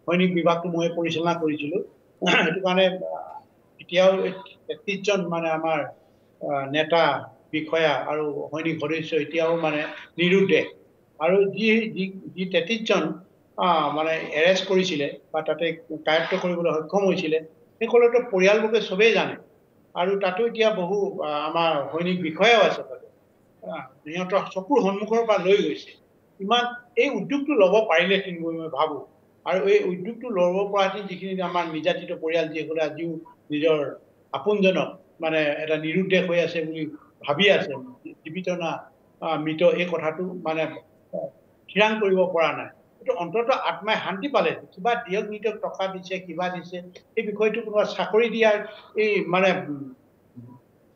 সৈনিক বিভাগটো মই পৰিচালনা কৰিছিলোঁ, সেইটো কাৰণে এতিয়াও ৩৩জন মানে আমাৰ নেতা বিষয়া আৰু সৈনিক সদস্য এতিয়াও মানে নিৰুদ্দেশ। আৰু যি ৩৩জন মানে এৰেষ্ট কৰিছিলে বা তাতে কায়ত্ব কৰিবলৈ সক্ষম হৈছিলে, সকলোতো পৰিয়ালবৰ্গে চবেই জানে। আৰু তাতো এতিয়া বহু আমাৰ সৈনিক বিষয়াও আছে তাতে, সিহঁতৰ চকুৰ সন্মুখৰ পৰা লৈ গৈছে। ইমান এই উদ্যোগটো ল'ব পাৰিলেহেঁতেন বুলি মই ভাবোঁ। আৰু এই উদ্যোগটো ল'ব পৰাহেঁতেন যিখিনি আমাৰ নিৰ্যাতিত পৰিয়াল, যিসকলে আজিও নিজৰ আপোনজনক মানে এটা নিৰুদ্দেশ হৈ আছে বুলি ভাবি আছে, জীৱিত না মৃত, এই কথাটো মানে থিৰাং কৰিব পৰা নাই। এইটো অন্ততঃ আত্মাই শান্তি পালে, কিবা দিয়ক নিদিয়ক, টকা দিছে, কিবা দিছে, এই বিষয়টো কোনোবা চাকৰি দিয়াৰ এই মানে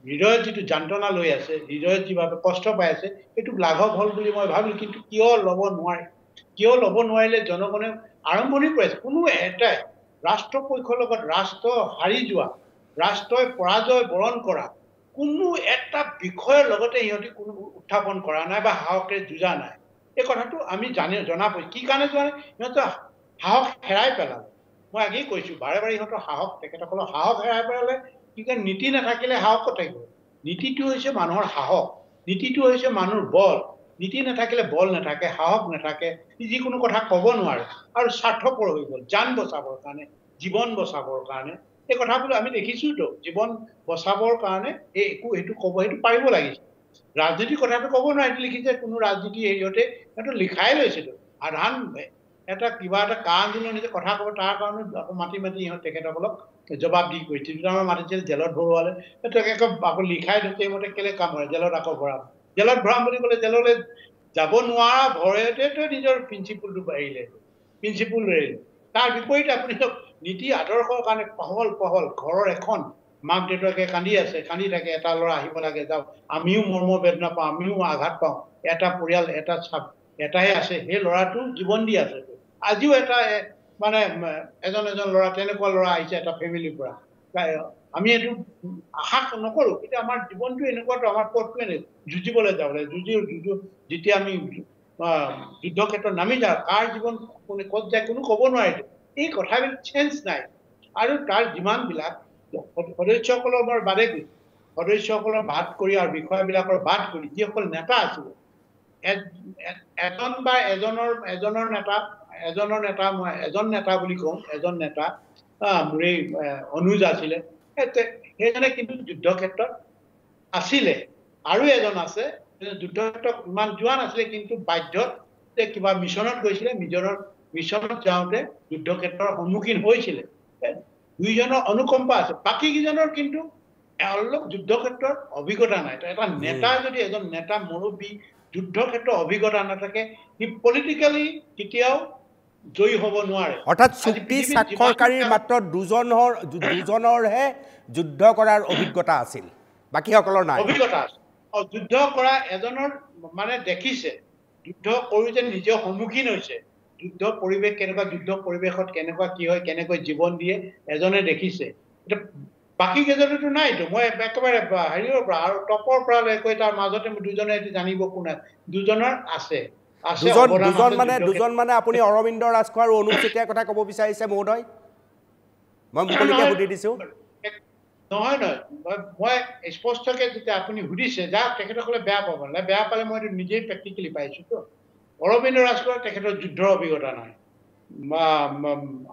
হৃদয়ত যিটো যন্ত্ৰণা লৈ আছে, হৃদয়ত যিভাৱে কষ্ট পাই আছে, এইটো লাঘৱ হ'ল বুলি মই ভাবিলোঁ। কিন্তু কিয় ল'ব নোৱাৰে? কিয় ল'ব নোৱাৰিলে? জনগণে আৰম্ভণিৰ পৰাই, কোনো এটাই ৰাষ্ট্ৰপক্ষৰ লগত ৰাষ্ট্ৰ হাৰি যোৱা, ৰাষ্ট্ৰই পৰাজয় বৰণ কৰা কোনো এটা বিষয়ৰ লগতে সিহঁতি কোনো উত্থাপন কৰা নাই বা সাহসেৰে যুঁজা নাই। এই কথাটো আমি জনা পাইছোঁ। কি কাৰণে যোৱা নাই? সিহঁতৰ সাহস হেৰাই পেলালে। মই আগেই কৈছোঁ, বাৰে বাৰে সিহঁতৰ সাহস, তেখেতসকলৰ সাহস হেৰাই পেলালে। কি কয়, নীতি নাথাকিলে সাহস ক'ত থাকিব? নীতিটো হৈছে মানুহৰ সাহস, নীতিটো হৈছে মানুহৰ বল। নীতি নাথাকিলে বল নাথাকে, সাহস নাথাকে, যিকোনো কথা ক'ব নোৱাৰে আৰু স্বাৰ্থপৰ হৈ গ'ল জান বচাবৰ কাৰণে, জীৱন বচাবৰ কাৰণে। এই কথাবোৰ আমি দেখিছোঁতো, জীৱন বচাবৰ কাৰণে সেইটো ক'ব, সেইটো পাৰিব লাগিছে। ৰাজনীতিৰ কথাটো ক'ব নোৱাৰি, লিখিছে কোনো ৰাজনীতি হেৰিয়তে, সেইটো লিখাই লৈছেতো। সাধাৰণ এটা কিবা এটা কা আন্দোলন কথা ক'ব, তাৰ কাৰণে মাতি ইহঁত তেখেতসকলক জবাব দি কৰিছে। দুটামান মাতিছিল, জেলত ভৰোৱালে, আকৌ লিখাই দিছে, সেইমতে কেলে কাম কৰে, জেলত আকৌ ভৰাম। জেলত ভৰাম বুলি ক'লে জেললৈ যাব নোৱাৰা ভয়তেতো নিজৰ প্ৰিন্সিপলটো এৰিলে, প্ৰিন্সিপল এৰিলে। তাৰ বিপৰীতে আপুনি নীতি আদৰ্শৰ কাৰণে পহল ঘৰৰ এখন মাক দেউতাকে কান্দি আছে, কান্দি থাকে, এটা ল'ৰা আহিব লাগে, যাওক, আমিও মৰ্ম বেদনা পাওঁ, আমিও আঘাত পাওঁ, এটা পৰিয়াল, এটাহে আছে, সেই ল'ৰাটো জীৱন দি আছে। আজিও এটা মানে এজন ল'ৰা, তেনেকুৱা ল'ৰা আহিছে এটা ফেমিলিৰ পৰা। আমি এইটো আশা নকৰোঁ, কিন্তু আমাৰ জীৱনটো এনেকুৱাতো, আমাৰ পথটো এনেকুৱা, যুঁজিবলৈ যাব লাগে। যেতিয়া আমি যুদ্ধ ক্ষেত্ৰত নামি যাওঁ, কাৰ জীৱন কোনে ক'ত যায় কোনো ক'ব নোৱাৰে। এই কথাবিলাক চেঞ্জ নাই। আৰু তাৰ যিমানবিলাক সদস্যসকলৰ বাদে সদস্যসকলৰ বাদ কৰি আৰু বিষয়াবিলাকৰ বাদ কৰি যিসকল নেতা আছিলে, এজন বা এজনৰ নেতা বুলি কওঁ, এজন নেতা মোৰেই অনুজ আছিলে, সেইজনে কিন্তু যুদ্ধ ক্ষেত্ৰত আছিলে। আৰু এজন আছে, যুদ্ধ ক্ষেত্ৰত ইমান যোৱা নাছিলে, কিন্তু বাধ্যত কিবা মিছনত গৈছিলে, মিছনত যাওঁতে যুদ্ধ ক্ষেত্ৰৰ সন্মুখীন হৈছিলে। দুইজনৰ অনুকম্পা আছে, বাকী কেইজনৰ কিন্তু অলপ যুদ্ধ ক্ষেত্ৰত অভিজ্ঞতা নাই। এটা নেতা যদি এজন নেতা মুৰব্বী যুদ্ধ ক্ষেত্ৰত অভিজ্ঞতা নাথাকে, সি পলিটিকেলি কেতিয়াও জয়ী হ'ব নোৱাৰে। অৰ্থাৎ চুক্তি স্বাক্ষৰকাৰীৰ মাত্ৰ দুজনৰহে যুদ্ধ কৰাৰ অভিজ্ঞতা আছিল, বাকীসকলৰ নাই অভিজ্ঞতা আছে। যুদ্ধ কৰা এজনৰ মানে দেখিছে, যুদ্ধ কৰোঁতে নিজে সন্মুখীন হৈছে, যুদ্ধ পৰিৱেশ কেনেকুৱা, যুদ্ধ পৰিৱেশত কেনেকুৱা কি হয়, কেনেকৈ জীৱন দিয়ে, এজনে দেখিছে। এতিয়া বাকী কেইজনেতো নাইতো। মই একেবাৰে হেৰিৰ পৰা আৰু টপৰ পৰা কৈ তাৰ মাজতে দুজনে জানিব কোন দুজনৰ আছে। দুজন মানে আপুনি অৰবিন্দ ৰাজখোৱা আৰু অনুপ চেতিয়াৰ কথা ক'ব বিচাৰিছে মহোদয়? মই মুকলিকে সুধি দিছোঁ। নহয়, মই স্পষ্টকে যেতিয়া আপুনি সুধিছে, যাক তেখেতসকলে বেয়া পাব নালাগে, বেয়া পালে মই নিজেই প্ৰেক্টিকেলি পাইছোঁতো। অৰবিন্দ ৰাজখোৱাৰ তেখেতৰ যুদ্ধৰ অভিজ্ঞতা নাই, বা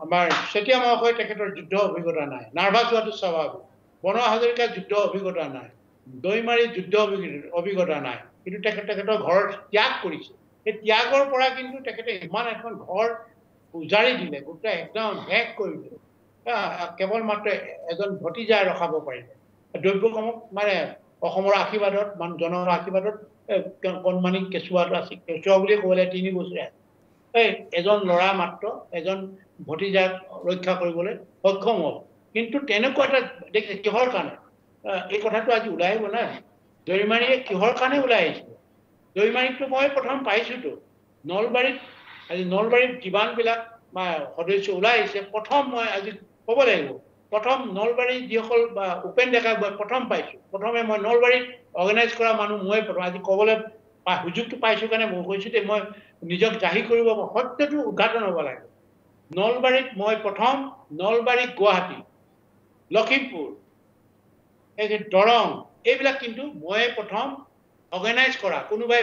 আমাৰ চেতিয়া মহাশয় তেখেতৰ যুদ্ধ অভিজ্ঞতা নাই, নাৰ্ভাছ হোৱাটো স্বাভাৱিক। বনোৱা হাজৰিকাৰ যুদ্ধ অভিজ্ঞতা নাই, দৈমাৰীৰ যুদ্ধ অভিজ্ঞতা নাই, কিন্তু তেখেতৰ ঘৰ ত্যাগ কৰিছে। সেই ত্যাগৰ পৰা কিন্তু তেখেতে ইমান এখন ঘৰ উজাৰি দিলে, গোটেই একদম শেষ কৰি দিলে, কেৱল মাত্ৰ এজন ভতিজাই ৰখাব পাৰিলে। দ্ৰব্যকমক মানে অসমৰ আশীৰ্বাদত, জনৰ আশীৰ্বাদত কণমানি কেঁচুৱাটো আছিল, কেঁচুৱা বুলিয়ে ক'বলৈ 3 বছৰীয়া, এজন ল'ৰা মাত্ৰ এজন ভতিজাক ৰক্ষা কৰিবলৈ সক্ষম হ'ল। কিন্তু তেনেকুৱা এটা দেখিছে, কিহৰ কাৰণে এই কথাটো আজি ওলাই আহিব নাই, দৈমাৰীয়ে কিহৰ কাৰণে ওলাই আহিছিলে? দৈমাৰীততো মই প্ৰথম পাইছোঁতো, নলবাৰীত যিমানবিলাক সদস্য ওলাই আহিছে, প্ৰথম মই আজি ক'ব লাগিব, প্ৰথম নলবাৰী যিসকল উপেন ডেকা মই প্ৰথম পাইছোঁ প্ৰথমে মই নলবাৰীত অৰ্গেনাইজ কৰা মানুহ মই প্ৰথম আজি ক'বলৈ সুযোগটো পাইছোঁ কাৰণে মই কৈছোঁ যে মই নিজক জাহিৰ কৰিব সত্যটো উদ্ঘাটন হ'ব লাগে নলবাৰীত মই প্ৰথম নলবাৰী গুৱাহাটী লখিমপুৰ এই যে দৰং এইবিলাক কিন্তু মই প্ৰথম অৰ্গেনাইজ কৰা কোনোবাই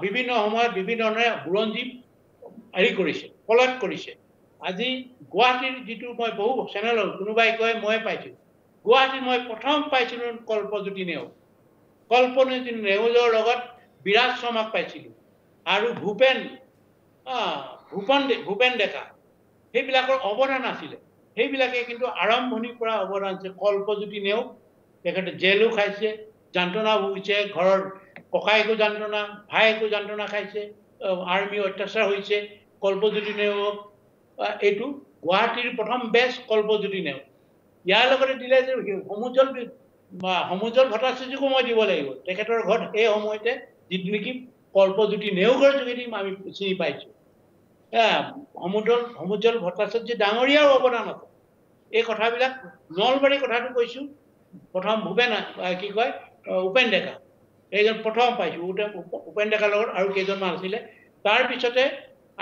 বিভিন্ন সময়ত বিভিন্ন ধৰণে বুৰঞ্জী হেৰি কৰিছে ফলত কৰিছে আজি গুৱাহাটীৰ যিটো মই বহু চেনেল কোনোবাই কয় মই পাইছোঁ গুৱাহাটীত মই প্ৰথম পাইছিলোঁ কল্পজ্যোতি নেওগ কল্পজ্যোতি নেওগৰ লগত বিৰাজ শৰ্মাক পাইছিলোঁ আৰু ভূপেন ডেকা সেইবিলাকৰ অৱদান আছিলে সেইবিলাকে কিন্তু আৰম্ভণিৰ পৰা অৱদান আছে কল্পজ্যোতি নেওগ তেখেতে জেলো খাইছে যন্ত্ৰণা ভুগিছে ঘৰৰ ককায়েকো যন্ত্ৰণা ভায়েকো যন্ত্ৰণা খাইছে আৰ্মি অত্যাচাৰ হৈছে কল্পজ্যোতি নেওগ এইটো গুৱাহাটীৰ প্ৰথম বেষ্ট কল্পজ্যোতি নেওগ ইয়াৰ লগতে দিলে যে সমুজ্জ্বল ভট্টাচাৰ্যকো মই দিব লাগিব তেখেতৰ ঘৰত এই সময়তে যিটো নেকি কল্পজ্যোতি নেওগৰ যোগেদি আমি চিনি পাইছোঁ সমুজ্জ্বল ভট্টাচাৰ্য ডাঙৰীয়াৰ অৱদান আছে এই কথাবিলাক নলবাৰীৰ কথাটো কৈছোঁ প্ৰথম কি কয় উপেন ডেকা এইজন প্ৰথম পাইছোঁ উপেন ডেকাৰ লগত আৰু কেইজনমান আছিলে তাৰপিছতে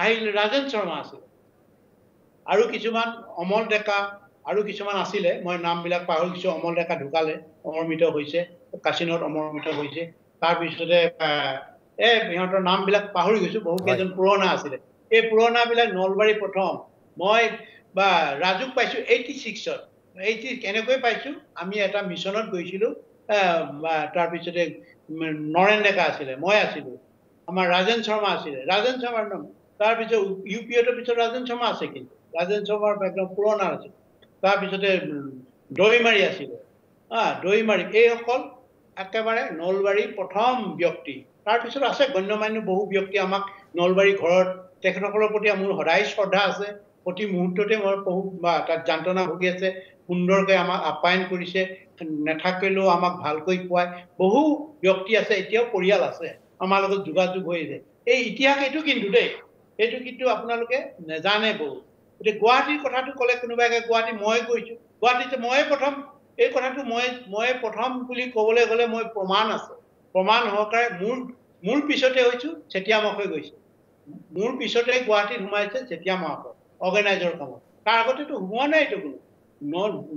আহিল ৰাজেন শৰ্মা আছিল আৰু কিছুমান অমল ডেকা আৰু কিছুমান আছিলে মই নামবিলাক পাহৰি গৈছোঁ অমল ডেকা ঢুকালে অমৰমিত হৈছে কাশীনত অমৰমিত হৈছে তাৰপিছতে সিহঁতৰ নামবিলাক পাহৰি গৈছোঁ বহু কেইজন পুৰণা আছিলে এই পুৰণাবিলাক নলবাৰী প্ৰথম মই ৰাজুক পাইছোঁ 86ত কেনেকৈ পাইছোঁ আমি এটা মিছনত গৈছিলোঁ তাৰপিছতে নৰেন ডেকা আছিলে মই আছিলোঁ আমাৰ ৰাজেন শৰ্মা আছিলে ৰাজেন শৰ্মাৰ নাম তাৰপিছত UPৰ পিছত ৰাজেন শৰ্মা আছে কিন্তু ৰাজেন শৰ্মাৰ একদম পুৰণা আছিল তাৰপিছতে দৈমাৰী আছিলে দৈমাৰী এইসকল একেবাৰে নলবাৰীৰ প্ৰথম ব্যক্তি তাৰপিছত আছে গণ্যমান্য বহু ব্যক্তি আমাক নলবাৰী ঘৰত তেখেতসকলৰ প্ৰতি মোৰ সদায় শ্ৰদ্ধা আছে প্ৰতি মুহূৰ্ততে মই বহু তাত যন্ত্ৰণা ভুগি আছে সুন্দৰকৈ আমাক আপ্যায়ন কৰিছে নাথাকিলেও আমাক ভালকৈ খুৱায় বহু ব্যক্তি আছে এতিয়াও পৰিয়াল আছে আমাৰ লগত যোগাযোগ হৈ আছে এই ইতিহাস এইটো কিন্তু দেই এইটো কিন্তু আপোনালোকে নেজানে বহু গতিকে গুৱাহাটীৰ কথাটো ক'লে কোনোবাই গুৱাহাটী মই গৈছোঁ গুৱাহাটীতে মই প্ৰথম এই কথাটো মই প্ৰথম বুলি ক'বলৈ গ'লে মই প্ৰমাণ আছে প্ৰমাণ সহকাৰে মোৰ পিছতে হৈছোঁ চেতিয়া মহোদয় গৈছে মোৰ পিছতে গুৱাহাটীত সোমাইছে চেতিয়া মহোদয় অৰ্গেনাইজৰ কামত তাৰ আগতেতো সোমোৱা নাইতো কোনো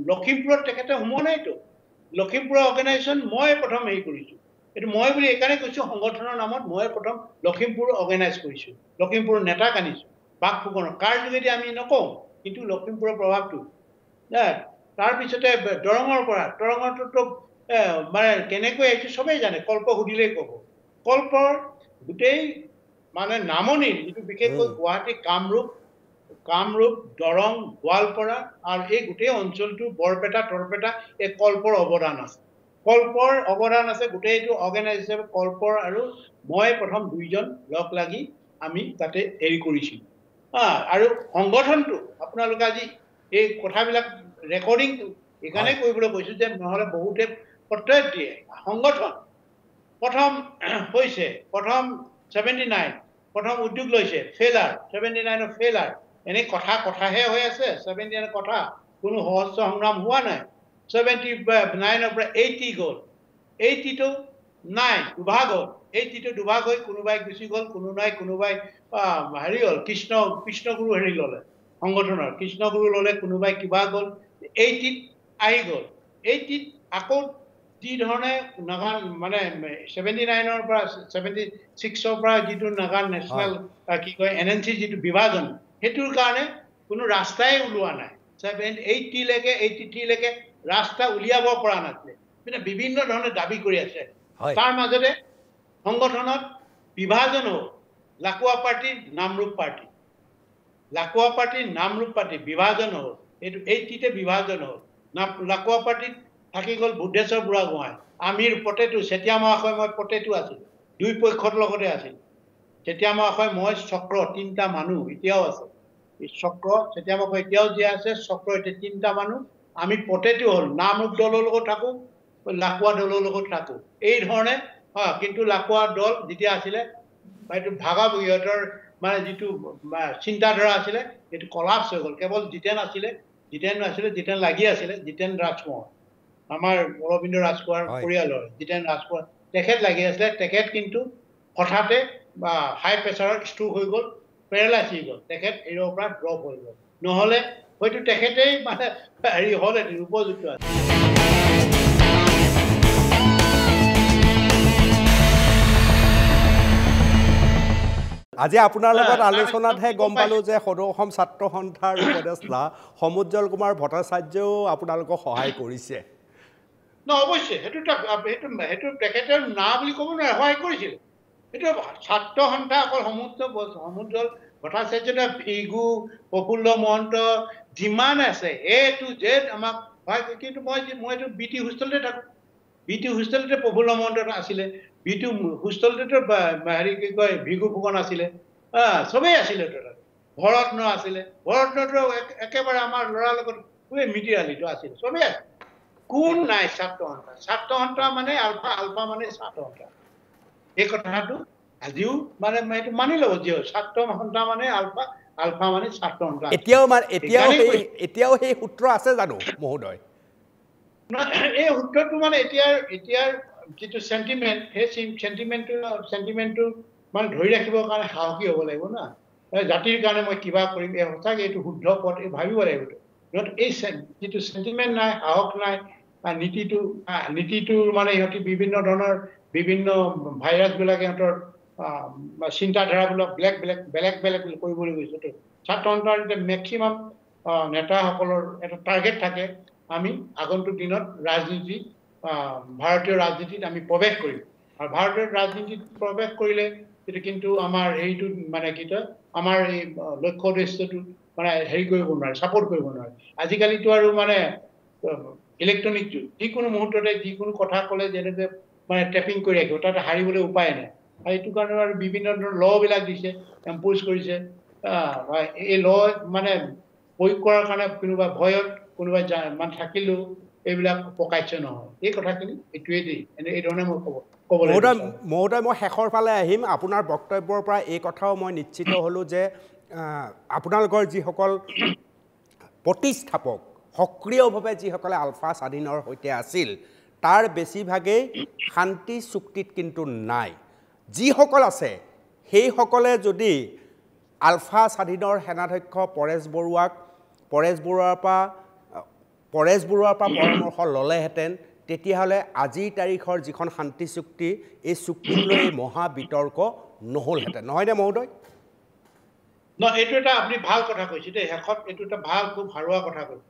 লখিমপুৰত তেখেতে সোমোৱা নাইতো লখিমপুৰৰ অৰ্গেনাইজেশ্যন মই প্ৰথম হেৰি কৰিছোঁ এইটো মই বুলি এইকাৰণে কৈছোঁ সংগঠনৰ নামত মই প্ৰথম লখিমপুৰ অৰ্গেনাইজ কৰিছোঁ লখিমপুৰৰ নেতাক আনিছোঁ বাক ফুকনৰ কাৰ যোগেদি আমি নকওঁ কিন্তু লখিমপুৰৰ প্ৰভাৱটো তাৰপিছতে দৰঙৰটোতো মানে কেনেকৈ আহিছোঁ চবেই জানে কল্প সুধিলেই ক'ব কল্পৰ গোটেই মানে নামনিৰ যিটো বিশেষকৈ গুৱাহাটী কামৰূপ দৰং গোৱালপাৰা আৰু এই গোটেই অঞ্চলটো বৰপেটা তৰপেটা এই কল্পৰ অৱদান আছে গোটেইটো অৰ্গেনাইজ হিচাপে কল্পৰ আৰু মই প্ৰথম দুইজন লগ লাগি আমি তাতে হেৰি কৰিছিলোঁ আৰু সংগঠনটো আপোনালোকে আজি এই কথাবিলাক ৰেকৰ্ডিং এইকাৰণে কৰিবলৈ কৈছোঁ যে নহ'লে বহুতে প্ৰত্যয় দিয়ে সংগঠন প্ৰথম হৈছে প্ৰথম 79 প্ৰথম উদ্যোগ লৈছে ফেইলাৰ 79ৰ ফেইলাৰ এনেই কথাহে হৈ আছে 79ৰ কথা কোনো সহস্ৰ সংগ্ৰাম হোৱা নাই 79ৰ পৰা 80 গ'ল 80টো নাই দুভাগ হ'ল 80টো দুভাগ হৈ কোনোবাই গুচি গ'ল কোনোবাই হেৰি হ'ল কৃষ্ণগুৰু হেৰি ল'লে সংগঠনৰ কৃষ্ণগুৰু ল'লে কোনোবাই কিবা গ'ল 80ত আহি গ'ল 80ত আকৌ যি ধৰণে নাগান মানে 79ৰ পৰা 76ৰ পৰা যিটো নাগান নেশ্যনেল কি কয় NNC যিটো বিভাজন সেইটোৰ কাৰণে কোনো ৰাস্তাই ওলোৱা নাই 83লৈকে ৰাস্তা উলিয়াব পৰা নাছিলে মানে বিভিন্ন ধৰণে দাবী কৰি আছে তাৰ মাজতে সংগঠনত বিভাজন হ'ল লাকুৱা পাৰ্টি নামৰূপ পাৰ্টি বিভাজন হ'ল এইটো 80তে বিভাজন হ'ল লাকুৱা পাৰ্টিত থাকি গ'ল বুদ্ধেশ্বৰ বুঢ়াগোহাঁই আমিৰ পটেটো চেতিয়া মহাশয় মই পটেটো আছিলোঁ দুই পক্ষৰ লগতে আছিল চেতিয়া মহাশয় মই চক্ৰ তিনিটা মানুহ এতিয়াও আছে এই চক্ৰ চেতিয়া মহাশয় এতিয়াও জীয়াই আছে চক্ৰ এতিয়া তিনিটা মানুহ আমি পটেটো হ'ল নামৰূপ দলৰ লগত থাকোঁ লাকুৱা দলৰ লগত থাকোঁ এই ধৰণে কিন্তু লাকুৱা দল যেতিয়া আছিলে এইটো সিহঁতৰ মানে যিটো চিন্তাধাৰা আছিলে সেইটো কলাপছ হৈ গ'ল কেৱল জিতেন আছিলে জিতেন আছিলে, জিতেন লাগি আছিলে, জিতেন ৰাজকোঁৱৰ, আমাৰ অৰবিন্দ ৰাজকোঁৱৰ পৰিয়ালৰ জিতেন ৰাজকোঁৱৰ, তেখেত লাগি আছিলে। তেখেত কিন্তু হঠাতে হাই প্ৰেছাৰৰ ষ্ট্ৰোক হৈ গ'ল, পেৰালাইজ হৈ গ'ল, তেখেত এৰিৰ পৰা ড্ৰপ হৈ গ'ল। নহ'লে হয়তো তেখেতেই মানে হেৰি হ'লে উপযুক্ত আছে। আজি আপোনাৰ লগত আলোচনাতহে গম পালোঁ যে সদৌ অসম ছাত্ৰ সন্থাৰ উপদেষ্টা সমুজ্জ্বল কুমাৰ ভট্টাচাৰ্যও আপোনালোকক সহায় কৰিছে। অৱশ্যে সেইটো তেখেতৰ না বুলি ক'ব নোৱাৰে, সহায় কৰিছিল। সেইটো ছাত্ৰ সন্থা অকল সমুজ্জ্বল ভট্টাচাৰ্য, ভিগু, প্ৰফুল্ল মহন্ত যিমান আছে A to Z আমাক সহায় কৰে। কিন্তু মইতো BT হোষ্টেলতে থাকোঁ, BT হোষ্টেলতে প্ৰফুল্ল মহন্ত আছিলে, BT হোষ্টেলতেতো হেৰি কি কয় ভিগু ফুকন আছিলে, চবেই আছিলে। ভৰত্ন আছিলে, ভৰত্নটো একেবাৰে আমাৰ ল'ৰাৰ লগত মিতিৰালিটো আছিলে, চবেই আছে। কোন নাই ছাত্ৰ সন্থা? ছাত্ৰ সন্থা মানে আলফা মানে ছাত্ৰ সন্থা। এই কথাটো আজিও মানে এইটো মানি ল'ব যে ছাত্ৰ সন্থা মানে আলফা মানে ছাত্ৰ সন্থা। এতিয়াও সেই সূত্ৰ আছে জানো মহোদয়? এই সূত্ৰটো মানে এতিয়াৰ যিটো চেণ্টিমেণ্ট, সেই চেণ্টিমেণ্টটো মানে ধৰি ৰাখিবৰ কাৰণে সাহসী হ'ব লাগিব না। জাতিৰ কাৰণে মই কিবা কৰিম, সঁচাকৈ এইটো শুদ্ধ পথ ভাবিব লাগিব। এই যিটো চেণ্টিমেণ্ট নাই, সাহস নাই, নীতিটোৰ মানে ইহঁতি বিভিন্ন ধৰণৰ বিভিন্ন ভাইৰাছবিলাক ইহঁতৰ চিন্তাধাৰাবিলাক বেলেগ কৰিবলৈ গৈছে। ছাত্ৰ সন্থাৰ মেক্সিমাম নেতাসকলৰ এটা টাৰ্গেট থাকে, আমি আগন্তুক দিনত ভাৰতীয় ৰাজনীতিত আমি প্ৰৱেশ কৰিম। আৰু ভাৰতীয় ৰাজনীতিত প্ৰৱেশ কৰিলে কিন্তু আমাৰ হেৰিটো মানে কি কয়, আমাৰ এই লক্ষ্য উদ্দেশ্যটো মানে হেৰি কৰিব নোৱাৰে, ছাপোৰ্ট কৰিব নোৱাৰে। আজিকালিতো আৰু মানে ইলেক্ট্ৰনিক যুগ, যিকোনো মুহূৰ্ততে যিকোনো কথা ক'লে যেনেকৈ মানে ট্ৰেপিং কৰি ৰাখিব, তাতে হাৰিবলৈ উপায় নাই। আৰু এইটো কাৰণে আৰু বিভিন্ন ধৰণৰ ল'বিলাক দিছে, এম্প'জ কৰিছে। এই ল' মানে প্ৰয়োগ কৰাৰ কাৰণে কোনোবা ভয়ত কোনোবাই মানে থাকিলেও এইবিলাক প্ৰকাশ্য নহয়। এই কথাখিনি এইটোৱেই দেই, এই ধৰণে মই ক'ব লাগিব। মহোদয়, মই শেষৰ ফালে আহিম। আপোনাৰ বক্তব্যৰ পৰা এই কথাও মই নিশ্চিত হ'লোঁ যে আপোনালোকৰ যিসকল প্ৰতিষ্ঠাপক, সক্ৰিয়ভাৱে যিসকলে আলফা স্বাধীনৰ সৈতে আছিল, তাৰ বেছিভাগেই শান্তি চুক্তিত কিন্তু নাই। যিসকল আছে সেইসকলে যদি আলফা স্বাধীনৰ সেনাধ্যক্ষ পৰেশ বৰুৱাৰ পৰা পৰামৰ্শ ল'লেহেঁতেন, তেতিয়াহ'লে আজিৰ তাৰিখৰ যিখন শান্তি চুক্তি, এই চুক্তিক লৈ এই মহা বিতৰ্ক নহ'লহেঁতেন, নহয়নে মহোদয়? এইটো এটা আপুনি ভাল কথা কৈছে দেই। শেষত এইটো এটা খুব সাৰুৱা কথা কৈছে।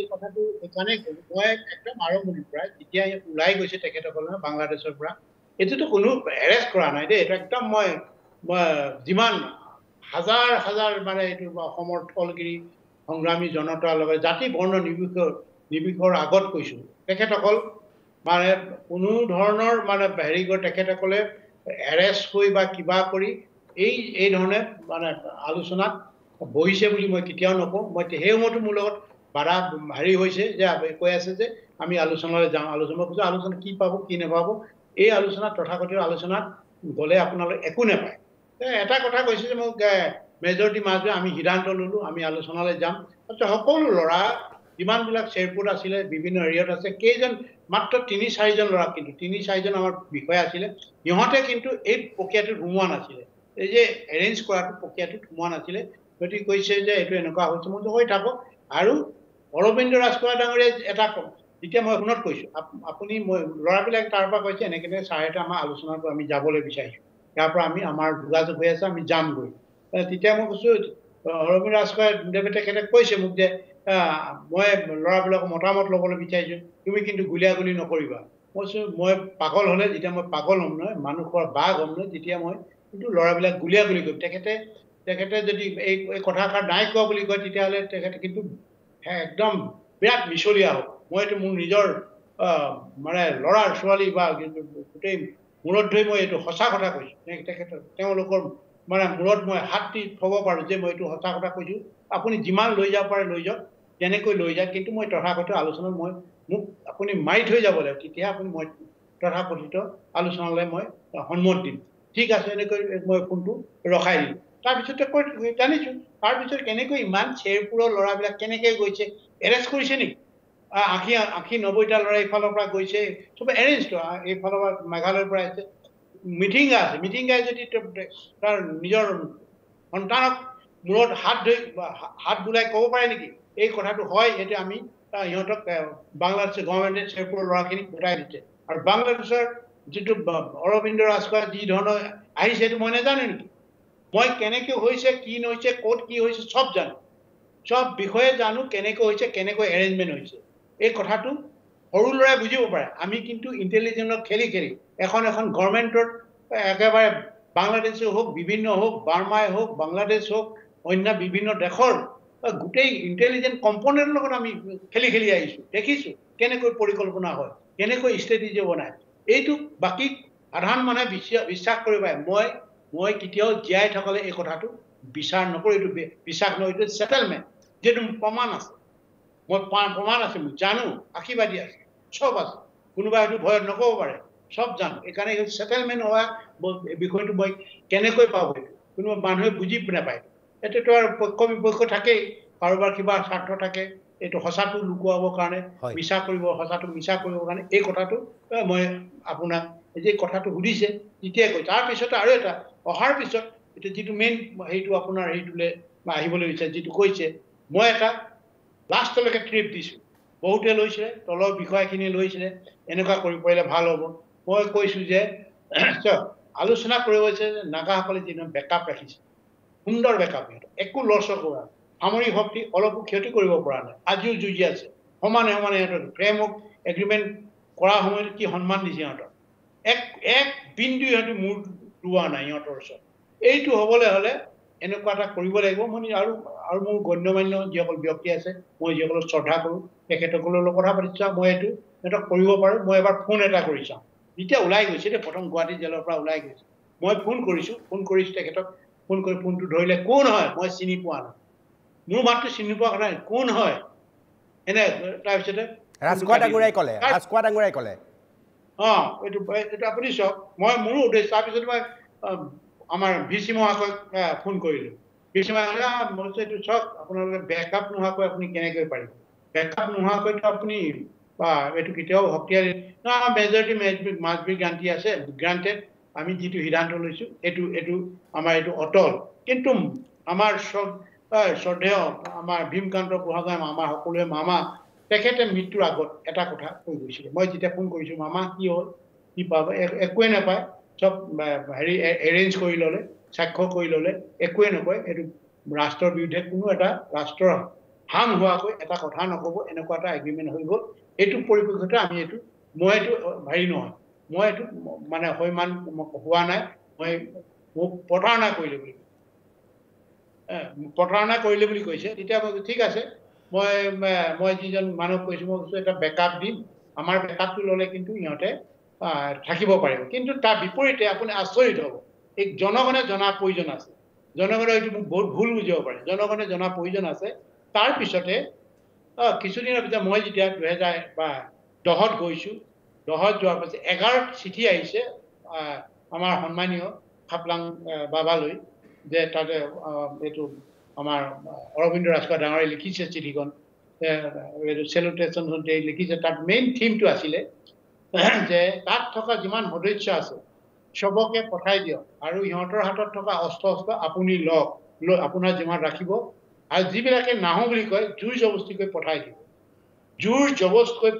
এই কথাটো সেইকাৰণে মই একদম আৰম্ভণিৰ পৰা যেতিয়া ওলাই গৈছে তেখেতসকলে বাংলাদেশৰ পৰা, এইটোতো কোনো এৰেষ্ট কৰা নাই দেই। এইটো একদম মই যিমান হাজাৰ মানে এইটো অসমৰ থলগিৰি সংগ্ৰামী জনতাৰ লগত জাতি বৰ্ণ নিৰ্বিশেষৰ আগত কৈছোঁ, তেখেতসকল মানে কোনো ধৰণৰ মানে হেৰি কৰি তেখেতসকলে এৰেষ্ট হৈ বা কিবা কৰি এই ধৰণে মানে আলোচনাত বহিছে বুলি মই কেতিয়াও নকওঁ। মই সেই সময়তো মোৰ লগত বাধা হেৰি হৈছে যে কৈ আছে যে আমি আলোচনালৈ যাওঁ, মই কৈছোঁ আলোচনা কি পাব কি নাপাব, এই আলোচনাত তথাকথিত আলোচনাত গ'লে আপোনালোকে একো নাপায়। এটা কথা কৈছে যে মোক মেজৰিটি মাজে আমি সিদ্ধান্ত ল'লোঁ, আমি আলোচনালৈ যাম। সকলো ল'ৰা যিমানবিলাক চেৰপুট আছিলে, বিভিন্ন এৰিয়াত আছে, মাত্ৰ 3-4জন ল'ৰা, কিন্তু 3-4জন আমাৰ বিষয়া আছিলে, সিহঁতে কিন্তু এই প্ৰক্ৰিয়াটোত সোমোৱা নাছিলে। এই যে এৰেঞ্জ কৰাটো প্ৰক্ৰিয়াটোত সোমোৱা নাছিলে। গতিকে কৈছে যে এইটো এনেকুৱা হৈছে, মই হৈ থাকক। আৰু অৰবিন্দ ৰাজখোৱা ডাঙৰীয়া এটা যেতিয়া মই শুনত কৈছোঁ, আপুনি ল'ৰাবিলাক তাৰ পৰা কৈছে এনেকৈ ছাৰে আমাৰ আলোচনাটো আমি যাবলৈ বিচাৰিছোঁ, ইয়াৰ পৰা আমাৰ যোগাযোগ হৈ আছে, আমি যামগৈ। তেতিয়া মই কৈছোঁ অৰবিন্দ ৰাজখোৱা তেখেতে কৈছে মোক যে মই ল'ৰাবিলাকৰ মতামত ল'বলৈ বিচাৰিছোঁ, তুমি কিন্তু গুলীয়াগুলি নকৰিবা। মই কৈছোঁ মই পাগল হ'লে, যেতিয়া মই পাগল হ'ম নহয়, মানুহৰ বাঘ হ'ম নহয়, তেতিয়া মই কিন্তু ল'ৰাবিলাক গুলীয়াগুলি কৰিম। তেখেতে যদি এই কথাষাৰ নাই কোৱা বুলি কয়, তেতিয়াহ'লে তেখেতে কিন্তু একদম বিৰাট মিছলীয়া হ'ব। মইতো মোৰ নিজৰ মানে ল'ৰাৰ ছোৱালী বা গোটেই মূৰত ধৰি মই এইটো সঁচা কথা কৈছোঁ। তেওঁলোকৰ মানে মূৰত মই হাত দি থ'ব পাৰোঁ যে মই এইটো সঁচা কথা কৈছোঁ। আপুনি যিমান লৈ যাব পাৰে লৈ যাওক, তেনেকৈ লৈ যাওক, কিন্তু মই তথাকথিত আলোচনাত মোক আপুনি মাৰি থৈ যাব লাগিব, তেতিয়া মই তথাকথিত আলোচনালৈ মই সন্মত দিম। ঠিক আছে, এনেকৈ মই ফোনটো ৰখাই দিলোঁ। তাৰপিছতে জানিছোঁ তাৰপিছত কেনেকৈ ইমান চেৰপুৰৰ ল'ৰাবিলাক কেনেকৈ গৈছে এৰেষ্ট কৰিছে নেকি 80-90টা ল'ৰা এইফালৰ পৰা গৈছে চব এৰেঞ্জ এইফালৰ পৰা মেঘালয়ৰ পৰা আহিছে মিটিংগাই যদি তাৰ নিজৰ সন্তানক মূৰত হাত বুলাই ক'ব পাৰে নেকি এই কথাটো হয় এইটো আমি ইহঁতক বাংলাদেশ গভৰ্ণমেণ্টে চেৰপুৰৰ ল'ৰাখিনিক গোটাই দিছে আৰু বাংলাদেশৰ যিটো অৰবিন্দ ৰাজখোৱা যি ধৰণৰ আহিছে সেইটো মই নাজানো নেকি মই কেনেকৈ হৈছে কি নহৈছে ক'ত কি হৈছে সব জানো সব বিষয়ে জানো কেনেকৈ হৈছে কেনেকৈ এৰেঞ্জমেণ্ট হৈছে এই কথাটো সৰু ল'ৰাই বুজিব পাৰে আমি কিন্তু ইণ্টেলিজেন্সক খেলি এখন গভৰ্ণমেণ্টৰ একেবাৰে বাংলাদেশে হওক বিভিন্ন হওক বাৰ্মাই হওক বাংলাদেশ হওক অন্য বিভিন্ন দেশৰ গোটেই ইণ্টেলিজেন্ট কম্পনেণ্টৰ লগত আমি খেলি আহিছোঁ দেখিছোঁ কেনেকৈ পৰিকল্পনা হয় কেনেকৈ ষ্ট্ৰেটেজি বনায় এইটো বাকী সাধাৰণ মানুহে বিশ্বাস কৰিব পাৰে মই কেতিয়াও জীয়াই থকালে এই কথাটো বিচাৰ নকৰোঁ এইটো বিশ্বাস নকৰোঁ এইটো ছেটেলমেণ্ট যিটো প্ৰমাণ আছে মই প্ৰমাণ আছে মই জানো আশীৰ্বাদী আছে সব আছে কোনোবা এইটো ভয়ত নক'ব পাৰে সব জানো এইকাৰণে এই ছেটেলমেণ্ট হোৱা বিষয়টো মই কেনেকৈ পাব কোনোবা মানুহে বুজি নাপায় এইটোতো আৰু পক্ষ বিপক্ষ থাকেই কাৰোবাৰ কিবা স্বাৰ্থ থাকে এইটো সঁচাটো লুকুৱাবৰ কাৰণে মিছা কৰিব সঁচাটো মিছা কৰিবৰ কাৰণে এই কথাটো মই আপোনাক যে কথাটো সুধিছে তেতিয়াই কৈ তাৰপিছতে আৰু এটা অহাৰ পিছত এইটো যিটো মেইন সেইটো আপোনাৰ সেইটোলৈ আহিবলৈ বিচাৰে যিটো কৈছে মই এটা লাষ্টলৈকে ট্ৰিপ দিছোঁ বহুতে লৈছিলে তলৰ বিষয়খিনিয়ে লৈছিলে এনেকুৱা কৰিব পাৰিলে ভাল হ'ব মই কৈছোঁ যে আলোচনা কৰিব হৈছে যে নাগাসকলে যিটো বেকআপ ৰাখিছে সুন্দৰ বেকআপ একো লৰচৰ কৰা সামৰিক শক্তি অলপো ক্ষতি কৰিব পৰা নাই আজিও যুঁজি আছে সমানে সিহঁতৰ ফ্ৰেমৱৰ্ক এগ্ৰিমেণ্ট কৰা সময়ত কি সন্মান দিছে সিহঁতক এক বিন্দু সিহঁতে মূৰ লোৱা নাই সিহঁতৰ ওচৰত এইটো হ'বলৈ হ'লে এনেকুৱা এটা কৰিব লাগিব মই আৰু মোৰ গণ্যমান্য যিসকল ব্যক্তি আছে মই যিসকলক শ্ৰদ্ধা কৰোঁ তেখেতসকলৰ লগত কথা পাতি চাওঁ মই এইটো সিহঁতক কৰিব পাৰোঁ মই এবাৰ ফোন এটা কৰি চাওঁ যেতিয়া ওলাই গৈছে দেই প্ৰথম গুৱাহাটী জেলৰ পৰা ওলাই গৈছে মই ফোন কৰিছোঁ তেখেতক ফোন কৰি ফোনটো ধৰিলে কোন হয় মই চিনি পোৱা নাই মোৰ মাতটো চিনি পোৱা কথা নাই কোন হয় এনে তাৰপিছতে ৰাজখোৱা ডাঙৰীয়াই ক'লে এইটো আপুনি চাওক মই মোৰো উদ্দেশ্য তাৰপিছত মই আমাৰ VC মহাশয়ক ফোন কৰিলোঁ VC মহাশয় এইটো চাওক আপোনালোকে বেকআপ নোহোৱাকৈ আপুনি কেনেকৈ পাৰিব বেকআপ নোহোৱাকৈতো আপুনি এইটো কেতিয়াও শক্তিশালী মেজৰিটি মাষ্ট বি গ্ৰান্টি আছে গ্ৰান্টেড আমি যিটো সিদ্ধান্ত লৈছোঁ এইটো আমাৰ এইটো অটল কিন্তু আমাৰ শ্ৰদ্ধেয় আমাৰ ভীমকান্ত বুঢ়াগোহাঁই আমাৰ সকলোৱে মামা তেখেতে মৃত্যুৰ আগত এটা কথা কৈ গৈছিলে মই যেতিয়া ফোন কৰিছোঁ মামা কি হ'ল কি পাব একোৱে নাপায় সব এৰেঞ্জ কৰি ল'লে স্বাক্ষৰ কৰি ল'লে একোৱে নকয় এইটো ৰাষ্ট্ৰৰ বিৰুদ্ধে কোনো এটা ৰাষ্ট্ৰৰ হাম হোৱাকৈ এটা কথা নক'ব এনেকুৱা এটা এগ্ৰিমেণ্ট হৈ গ'ল এইটো পৰিপ্ৰেক্ষিততে আমি এইটো মই এইটো নহয় মই এইটো মানে সৈমান হোৱা নাই মই মোক প্ৰতাৰণা কৰিলে বুলি কৈছে তেতিয়া মই ঠিক আছে মই যিজন মানুহক কৈছোঁ মই কৈছোঁ এটা বেকআপ দিম আমাৰ বেকআপটো ল'লে কিন্তু ইহঁতে থাকিব পাৰিব কিন্তু তাৰ বিপৰীতে আপুনি আচৰিত হ'ব এই জনগণে জনা প্ৰয়োজন আছে জনগণে এইটো মোক বহুত ভুল বুজিব পাৰে জনগণে জনা প্ৰয়োজন আছে তাৰপিছতে কিছুদিনৰ পিছত মই যেতিয়া 2010ত গৈছোঁ 10ত যোৱাৰ পাছত 11ত চিঠি আহিছে আমাৰ সন্মানীয় খাপলাং বাবালৈ যে তাতে এইটো আমাৰ অৰবিন্দ ৰাজখোৱা ডাঙৰীয়াই লিখিছে চিঠিখন এইটো চেলুটেশ্যন লিখিছে তাত মেইন থিমটো আছিলে যে তাত থকা যিমান সদস্য আছে চবকে পঠাই দিয়ক আৰু ইহঁতৰ হাতত থকা অস্ত্ৰ আপুনি লওক লৈ আপোনাৰ যিমান ৰাখিব আৰু যিবিলাকে নাহো বুলি কয় জোৰ জবস্তিকৈ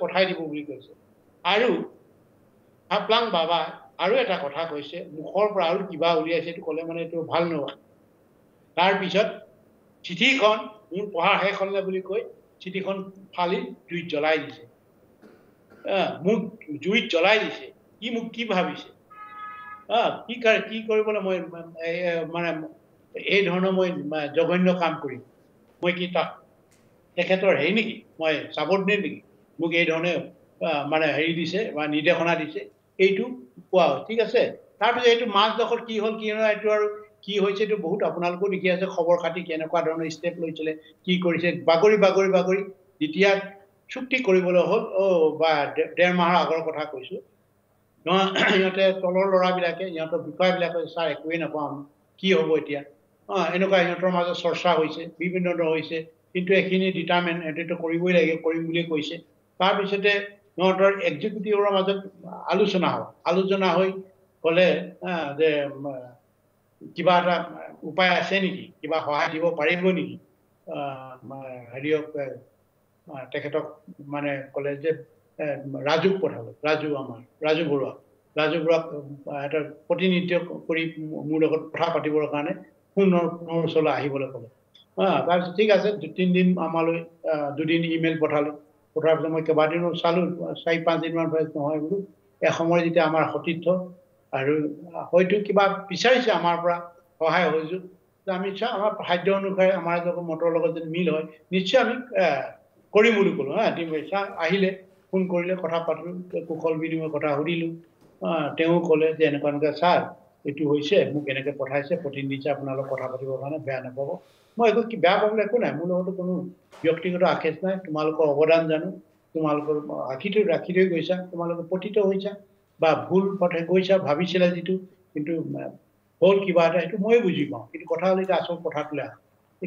পঠাই দিব বুলি কৈছে আৰু খাপলাং বাবা আৰু এটা কথা কৈছে মুখৰ পৰা আৰু কিবা উলিয়াইছে এইটো ক'লে মানে এইটো ভাল নহয় তাৰপিছত চিঠিখন মোৰ পঢ়াৰ শেষ হ'লে বুলি কৈ চিঠিখন ফালি জুইত জ্বলাই দিছে মোক জুইত জ্বলাই দিছে মোক কি ভাবিছে কি কৰিবলৈ মই মানে এই ধৰণৰ মই জঘন্য কাম কৰিম মই কি তাক তেখেতৰ হেৰি নেকি মই চাবৰ্ডিনেট নেকি মোক এই ধৰণে মানে হেৰি দিছে বা নিৰ্দেশনা দিছে এইটো কোৱা ঠিক আছে তাৰপিছত এইটো মাজডোখৰ কি হ'ল কি নহয় এইটো আৰু কি হৈছে এইটো বহুত আপোনালোকেও দেখি আছে খবৰ খাতি কেনেকুৱা ধৰণৰ ষ্টেপ লৈছিলে কি কৰিছে বাগৰি যেতিয়া চুক্তি কৰিবলৈ হ'ল বা 1.5 মাহৰ আগৰ কথা কৈছোঁ সিহঁতে তলৰ ল'ৰাবিলাকে সিহঁতৰ বিষয়াবিলাকে ছাৰ একোৱেই নাপাওঁ কি হ'ব এতিয়া এনেকুৱা সিহঁতৰ মাজত চৰ্চা হৈছে, বিভিন্ন ধৰণৰ হৈছে, কিন্তু এইখিনি ডিটাৰমেণ্ট সিহঁতেতো কৰিবই লাগে, কৰিম বুলি কৈছে। তাৰপিছতে সিহঁতৰ এক্সিকিউটিভৰ মাজত আলোচনা হৈ ক'লে যে কিবা এটা উপায় আছে নেকি, কিবা সহায় দিব পাৰিব নেকি হেৰিয়ক তেখেতক মানে ক'লে যে ৰাজুক পঠালে, ৰাজু বৰুৱাক এটা প্ৰতিনিধিত্ব কৰি মোৰ লগত কথা পাতিবৰ কাৰণে পুনৰ ওচৰলৈ আহিবলৈ ক'লে। তাৰপিছত ঠিক আছে, 2-3 দিন আমালৈ 2 দিন ইমেইল পঠালো। পঠাৰ পিছত মই কেইবাদিনো চালো, 4-5 দিনমান নহয় বোলো এসময় যেতিয়া আমাৰ সতীৰ্থ আৰু হয়তো কিবা বিচাৰিছে আমাৰ পৰা সহায় সহযোগ, আমি চাওঁ আমাৰ সাধ্য অনুসাৰে আমাৰ মতৰ লগত যদি মিল হয় নিশ্চয় আমি কৰিম বুলি ক'লো। আহিলে, ফোন কৰিলে, কথা পাতিলো, কুশল বিনিময় কথা সুধিলো। তেওঁ ক'লে যে এনেকুৱা ছাৰ এইটো হৈছে, মোক এনেকে পঠাইছে, প্ৰতিনিধি আপোনালোক কথা পাতিবৰ কাৰণে, বেয়া নাপাব। মই একো বেয়া পাবলৈ একো নাই, মোৰ লগতো কোনো ব্যক্তিগত আশেষ নাই। তোমালোকৰ অৱদান জানো, তোমালোকৰ ৰাখি থৈ গৈছা, তোমালোকে পতিত হৈছা বা ভুল পথে গৈছা, ভাবিছিলা যিটো, কিন্তু হ'ল কিবা এটা, সেইটো ময়ে বুজি পাওঁ। কিন্তু কথা হ'ল এতিয়া আচল কথাটোলৈ আহা।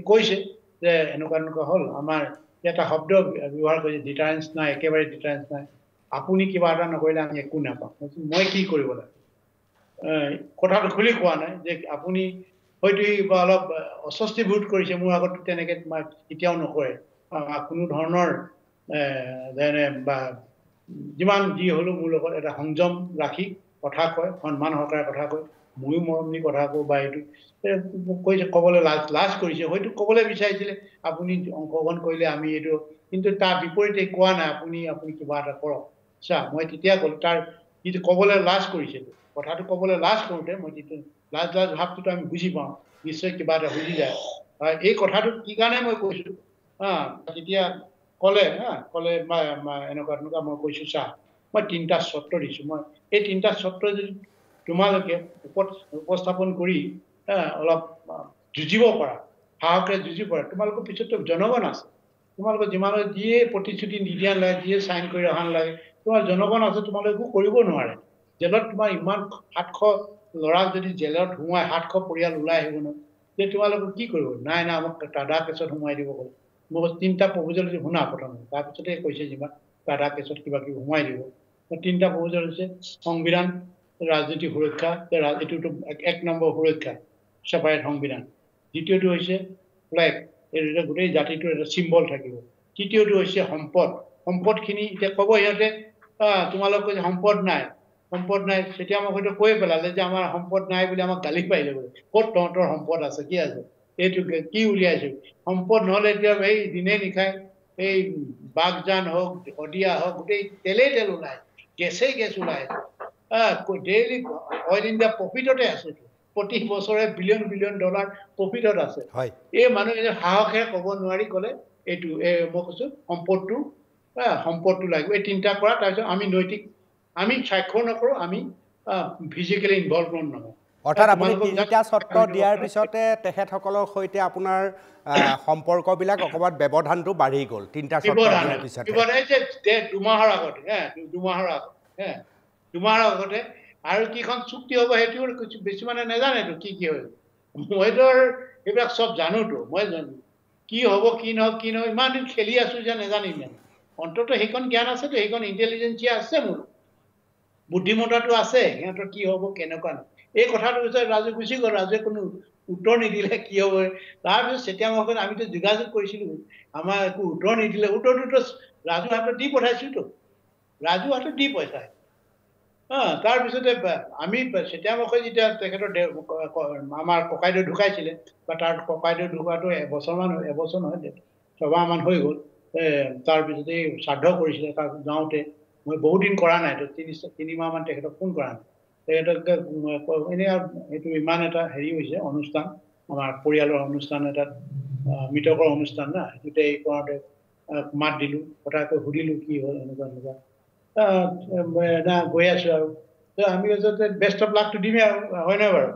কৈছে যে এনেকুৱা হ'ল, আমাৰ এটা শব্দ ব্যৱহাৰ কৰিছে, ডিটাৰেঞ্চ নাই, একেবাৰে ডিটাৰেঞ্চ নাই, আপুনি কিবা এটা নকৰিলে আমি একো নাপাওঁ। মই কি কৰিব লাগে, কথাটো খুলি কোৱা নাই যে আপুনি হয়তো অলপ অস্বস্তিবোধ কৰিছে, মোৰ আগত তেনেকে কেতিয়াও নকৰে, কোনো ধৰণৰ যেনে বা যিমান যি হ'লেও মোৰ লগত এটা সংযম ৰাখি কথা কয়, সন্মান সহকাৰে কথা কয়, ময়ো মৰম দি কথা কওঁ। বা এইটো কৈছে, ক'বলৈ লাজ কৰিছে, হয়তো ক'বলৈ বিচাৰিছিলে আপুনি অংশগ্ৰহণ কৰিলে আমি এইটো, কিন্তু তাৰ বিপৰীতে কোৱা নাই আপুনি কিবা এটা কৰক। মই তেতিয়া ক'লো, তাৰ যিটো ক'বলৈ লাজ কৰিছে, কথাটো ক'বলৈ লাজ কৰোঁতে মই যিটো লাজ ভাৱটোতো আমি বুজি পাওঁ, নিশ্চয় কিবা এটা বুজি যায়। এই কথাটো কি কাৰণে মই কৈছো, তেতিয়া ক'লে এনেকুৱা মই কৈছো, মই 3টা চৰ্ত দিছো, মই এই 3টা চৰ্ত যদি তোমালোকে উপস্থাপন কৰি অলপ যুঁজিব পাৰা, সাহসেৰে যুঁজিব পাৰা, তোমালোকৰ পিছততো জনগণ আছে, তোমালোকৰ যিমানে যিয়ে প্ৰতিশ্ৰুতি নিদিয়া লাগে, যিয়ে চাইন কৰি অহা নালাগে, তোমাৰ জনগণ আছে, তোমালোকে একো কৰিব নোৱাৰে। জেলত তোমাৰ ইমান 700 ল'ৰাক যদি জেলত সোমাই 700 পৰিয়াল ওলাই আহিব নহয়, যে তোমালোকে কি কৰিব? নাই আমাক টাডা কেছত সোমাই দিব ক'লে। মোক 3টা প্ৰপ'জেল শুনা প্ৰথমে, তাৰপিছতে কৈছে যিমান টাডা কেছত কিবা কিবি সোমাই দিব। 3টা প্ৰপ'জেল হৈছে সংবিধান, ৰাজনীতি সুৰক্ষা, এইটোতো 1 নম্বৰ সুৰক্ষা, ছেপাৰেট সংবিধান। দ্বিতীয়টো হৈছে ফ্লেগ, এই গোটেই জাতিটোৰ এটা চিম্বল থাকিব। তৃতীয়টো হৈছে সম্পদখিনি এতিয়া ক'ব সিহঁতে, তোমালোকৰ সম্পদ নাই, তেতিয়া মোক হয়তো কৈ পেলালে যে আমাৰ সম্পদ নাই বুলি আমাক গালি পাৰিলে বোলে, ক'ত তহঁতৰ সম্পদ আছে, কি আছে, এইটো কি উলিয়াইছো, সম্পদ নহ'লে এতিয়া এই দিনে নিশাই এই বাগজান হওক, শদিয়া হওক, গোটেই তেল ওলাই, গেছ ওলাই, ডেইলি অইল ইণ্ডিয়া প্ৰফিটতে আছে, প্ৰতি বছৰে বিলিয়ন ডলাৰ প্ৰফিটত আছে। এই মানুহে সাহসেৰে ক'ব নোৱাৰি ক'লে এইটো মই কৈছো সম্পদটো লাগিব, এই 3টা কৰা। তাৰপিছত আমি নৈতিক, আমি স্বাক্ষৰ নকৰো, আমি ফিজিকেলি ইনভলভমেণ্ট নহয়। অৰ্থাৎ আপুনি 3টা চৰ্ত দিয়াৰ পিছতে তেখেতসকলৰ সৈতে আপোনাৰ সম্পৰ্কবিলাক অকণমান ব্যৱধানটো বাঢ়ি গ'ল 3টা চৰ্ত দিয়াৰ পিছতে। 2 মাহৰ আগতে আৰু কিখন চুক্তি হ'ব সেইটো বেছি মানে নাজানেতো কি হয়। মইতো এইবিলাক চব জানোতো, মই কি হ'ব কি নহয় ইমান দিন খেলি আছো যে নাজানিম জানো। অন্ততঃ সেইখন জ্ঞান আছেতো, সেইখন ইণ্টেলিজেঞ্চিয়া আছে, মোৰ বুদ্ধিমত্তাটো আছে, সিহঁতৰ কি হ'ব কেনেকুৱা নহয়। এই কথাটো হৈছে ৰাজু গুচি গ'ল, ৰাজুৱে কোনো উত্তৰ নিদিলে কি হ'ব। তাৰপিছত যেতিয়া মই আমিতো যোগাযোগ কৰিছিলো, আমাৰ একো উত্তৰ নিদিলে। উত্তৰটোতো ৰাজু হাতত দি পঠাইছোতো, ৰাজু হাতত দি পঠাই। তাৰপিছতে আমি চিতিয়ামুখে যেতিয়া তেখেতৰ আমাৰ ককাইদেউ ঢুকাইছিলে, বা তাৰ ককাইদেউ ঢুকোৱাটো এবছৰ নহয় 6 মাহমান হৈ গ'ল। তাৰপিছতে শ্ৰাদ্ধ কৰিছিলে, তাত যাওঁতে মই বহুত দিন কৰা নাই, 3 মাহমান তেখেতক ফোন কৰা নাই। তেখেতক এনেই এইটো ইমান এটা হেৰি হৈছে অনুষ্ঠান, আমাৰ পৰিয়ালৰ অনুষ্ঠান, এটা মৃতকৰ অনুষ্ঠান না, সেইটোতে এই কৰোঁতে মাত দিলো, কথাকৈ সুধিলো কি হ'ল, এনেকুৱা গৈ আছো আৰু আমি বেষ্ট অফ লাকটো দিমেই আৰু, হয় নহয় বাৰু?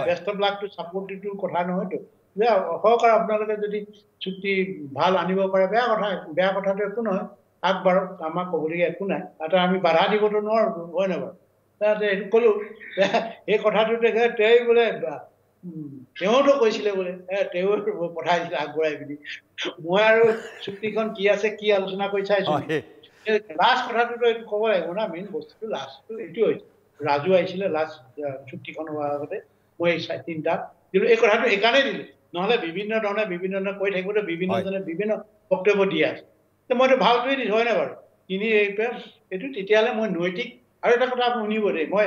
বেষ্ট অফ লাকটো চাপৰ্টটো কথা নহয়তো, যে সহকাৰ আপোনালোকে যদি চুক্তি ভাল আনিব পাৰে, বেয়া কথাটো একো নহয়, আগবাঢ়ক, আমাক ক'বলগীয়া একো নাই, এটা আমি বাধা দিবতো নোৱাৰো, হয় নহয় বাৰু? এইটো ক'লো, এই কথাটো তেওঁ বোলে তেওঁতো কৈছিলে বোলে তেওঁ পঠাই দিছিলে আগবঢ়াই পিনি মই আৰু চুক্তিখন কি আছে কি আলোচনা কৰি চাইছো লাষ্ট কথাটোতো এইটো ক'ব লাগিব না মেইন বস্তুটো লাষ্টটো এইটো হৈছে ৰাজু আহিছিলে লাষ্ট চুক্তিখন হোৱাৰ আগতে মই তিনিটা কিন্তু এই কথাটো এইকাৰণে দিলো নহ'লে বিভিন্ন ধৰণে কৈ থাকিবতো বিভিন্নজনে বিভিন্ন বক্তব্য দি আছে মইতো ভালটোৱে দিছো হয় নাই বাৰু এইটো তেতিয়াহ'লে মই নৈতিক আৰু এটা কথা আপুনি শুনিব দেই মই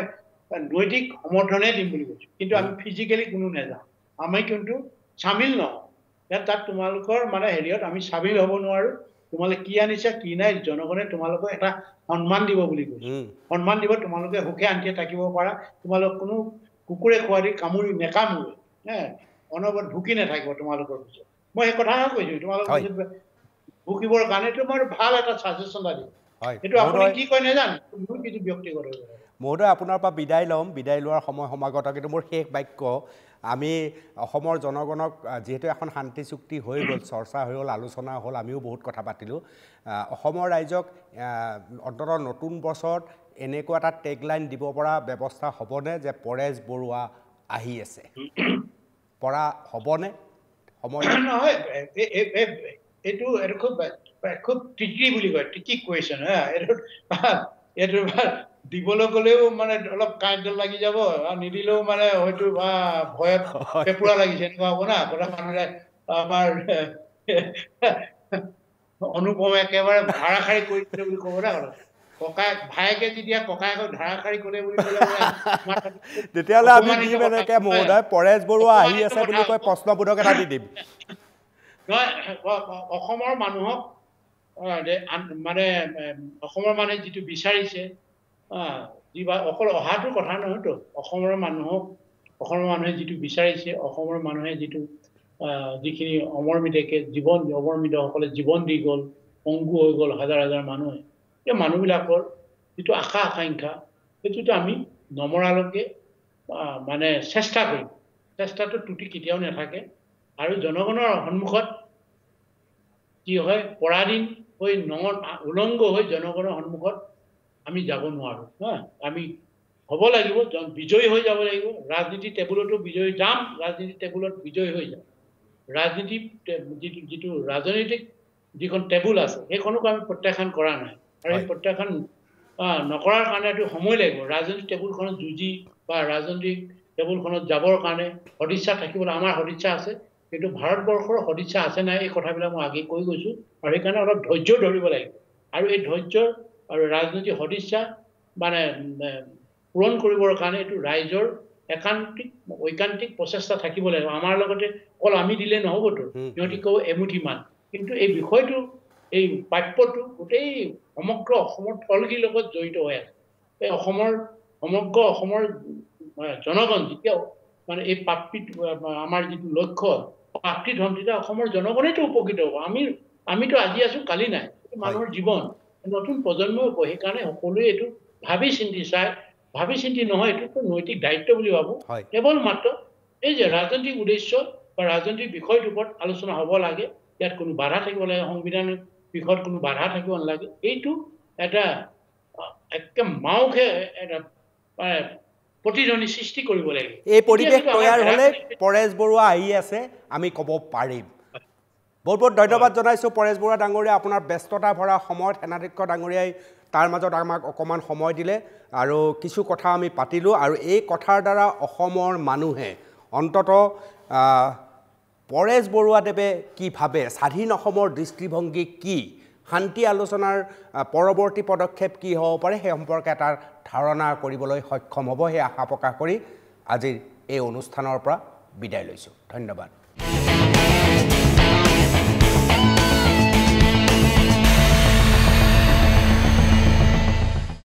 নৈতিক সমৰ্থনে দিম বুলি কৈছো কিন্তু আমি ফিজিকেলি কোনো নাযাওঁ আমি কিন্তু চামিল নহওঁ তাত তোমালোকৰ মানে হেৰিয়ত আমি চামিল হ'ব নোৱাৰো তোমালোকে কি আনিছা কি নাই জনগণে তোমালোকক এটা সন্মান দিব বুলি কৈছে সন্মান দিব তোমালোকে সুখে শান্তিয়ে থাকিব পাৰা তোমালোক কোনো কুকুৰে খোৱা দি কামুৰি নেকামুৰে অনবৰত ঢুকি নাথাকিব তোমালোকৰ পিছত মই সেই কথাহে কৈছো তোমালোকৰ ভুকিবৰ কাৰণে মই ভাল এটা ছাজেশ্যন দিম এইটো আপুনি কি কয় নাজানো মোৰ কিছু ব্যক্তিগত মহোদয় আপোনাৰ পৰা বিদায় ল'ম বিদায় লোৱাৰ সময় সমাগত কিন্তু মোৰ শেষ বাক্য আমি অসমৰ জনগণক যেহেতু এখন শান্তি চুক্তি হৈ গ'ল চৰ্চা হৈ গ'ল আলোচনা হ'ল আমিও বহুত কথা পাতিলোঁ অসমৰ ৰাইজক অন্ততঃ নতুন বছৰত এনেকুৱা এটা টেগলাইন দিব পৰা ব্যৱস্থা হ'বনে যে পৰেশ বৰুৱা আহি আছে পৰা হ'বনে সময় নহয় এইটো খুব ট্ৰিকি বুলি কয় ট্ৰিকি কুৱেশ্যন এইটো দিবলৈ গ'লেও মানে অলপ কাঁইটডাল লাগি যাব আৰু নিদিলেও মানে হয়তো ভয়ত পেপুৰা লাগিছে এনেকুৱা হ'ব না কথা মানুহে আমাৰ অনুপম একেবাৰে ধাৰাসাৰি কৰি দিলে বুলি ক'ব না ককায়েক ভায়েকে যেতিয়া ককায়েকক ধাৰাসাৰি কৰে বুলি ক'লে তেতিয়াহ'লে আমি দিম এনেকে মহোদয় পৰেশ বৰুৱা আহি আছে বুলি কৈ প্ৰশ্নবোধক এটা দি দিম নহয় অসমৰ মানুহক মানে অসমৰ মানুহে যিটো বিচাৰিছে অকল অহাটোৰ কথা নহয়তো অসমৰ মানুহে যিটো বিচাৰিছে অসমৰ মানুহে যিটো যিখিনি অমৰমিতাকে অমৰমিতসকলে জীৱন দি গ'ল পংগু হৈ গ'ল হাজাৰ হাজাৰ মানুহে এই মানুহবিলাকৰ যিটো আশা আকাংক্ষা সেইটোতো আমি নমৰালৈকে মানে চেষ্টা কৰিম চেষ্টাটো ত্ৰুটি কেতিয়াও নাথাকে আৰু জনগণৰ সন্মুখত কি হয় পৰাধীন হৈ উলংগ হৈ জনগণৰ সন্মুখত আমি যাব নোৱাৰো আমি হ'ব লাগিব বিজয়ী হৈ যাব লাগিব ৰাজনীতি টেবুলতো বিজয়ী যাম ৰাজনীতি টেবুলত বিজয়ী হৈ যাম ৰাজনীতি যিটো ৰাজনৈতিক যিখন টেবুল আছে সেইখনকো আমি প্ৰত্যাখ্যান কৰা নাই আৰু এই প্ৰত্যাখ্যান নকৰাৰ কাৰণে এইটো সময় লাগিব ৰাজনৈতিক টেবুলখনত যুঁজি বা ৰাজনৈতিক টেবুলখনত যাবৰ কাৰণে সদিচ্ছা থাকিবলৈ আমাৰ সদিচ্ছা আছে কিন্তু ভাৰতবৰ্ষৰ সদিচ্ছা আছে নাই এই কথাবিলাক মই আগে কৈ গৈছো আৰু সেইকাৰণে অলপ ধৈৰ্য ধৰিব লাগিব আৰু এই ধৈৰ্য আৰু ৰাজনৈতিক সদিচ্ছা মানে পূৰণ কৰিবৰ কাৰণে এইটো ৰাইজৰ ঐকান্তিক প্ৰচেষ্টা থাকিব লাগিব আমাৰ লগতে অকল আমি দিলে নহ'বতো সিহঁতি কব এমুঠি মান কিন্তু এই বিষয়টো এই প্ৰাপ্যটো গোটেই সমগ্ৰ অসমৰ থলগিৰ লগত জড়িত হৈ আছে এই সমগ্ৰ অসমৰ জনগণ যেতিয়াও মানে এই প্ৰাপ্তিটো আমাৰ যিটো লক্ষ্য প্ৰাপ্তি ধন্দিতা অসমৰ জনগণেতো উপকৃত হ'ব আমিতো আজি আছো কালি নাই মানুহৰ জীৱন নতুন প্ৰজন্ম হ'ব সেইকাৰণে সকলোৱে এইটো ভাবি চিন্তি নহয় এইটো নৈতিক দায়িত্ব বুলি ভাবো কেৱল মাত্ৰ এই যে ৰাজনৈতিক উদ্দেশ্য বা ৰাজনৈতিক বিষয়টোৰ ওপৰত আলোচনা হ'ব লাগে ইয়াত কোনো বাধা থাকিব লাগে সংবিধানৰ বিষয়ত কোনো বাধা থাকিব নালাগে এইটো এটা একে মাওকে এটা প্ৰতিধ্বনি সৃষ্টি কৰিব লাগে এই পৰিৱেশ তৈয়াৰ হ'লে পৰেশ বৰুৱা আহি আছে আমি ক'ব পাৰিম বহুত বহুত ধন্যবাদ জনাইছোঁ পৰেশ বৰুৱা ডাঙৰীয়া আপোনাৰ ব্যস্ততা ভৰা সময়ত সেনাধ্যক্ষ ডাঙৰীয়াই তাৰ মাজত আমাক অকণমান সময় দিলে আৰু কিছু কথা আমি পাতিলোঁ আৰু এই কথাৰ দ্বাৰা অসমৰ মানুহে অন্ততঃ পৰেশ বৰুৱাদেৱে কি ভাবে স্বাধীন অসমৰ দৃষ্টিভংগী কি শান্তি আলোচনাৰ পৰৱৰ্তী পদক্ষেপ কি হ'ব পাৰে সেই সম্পৰ্কে এটা ধাৰণা কৰিবলৈ সক্ষম হ'ব সেই আশা প্ৰকাশ কৰি আজিৰ এই অনুষ্ঠানৰ পৰা বিদায় লৈছোঁ ধন্যবাদ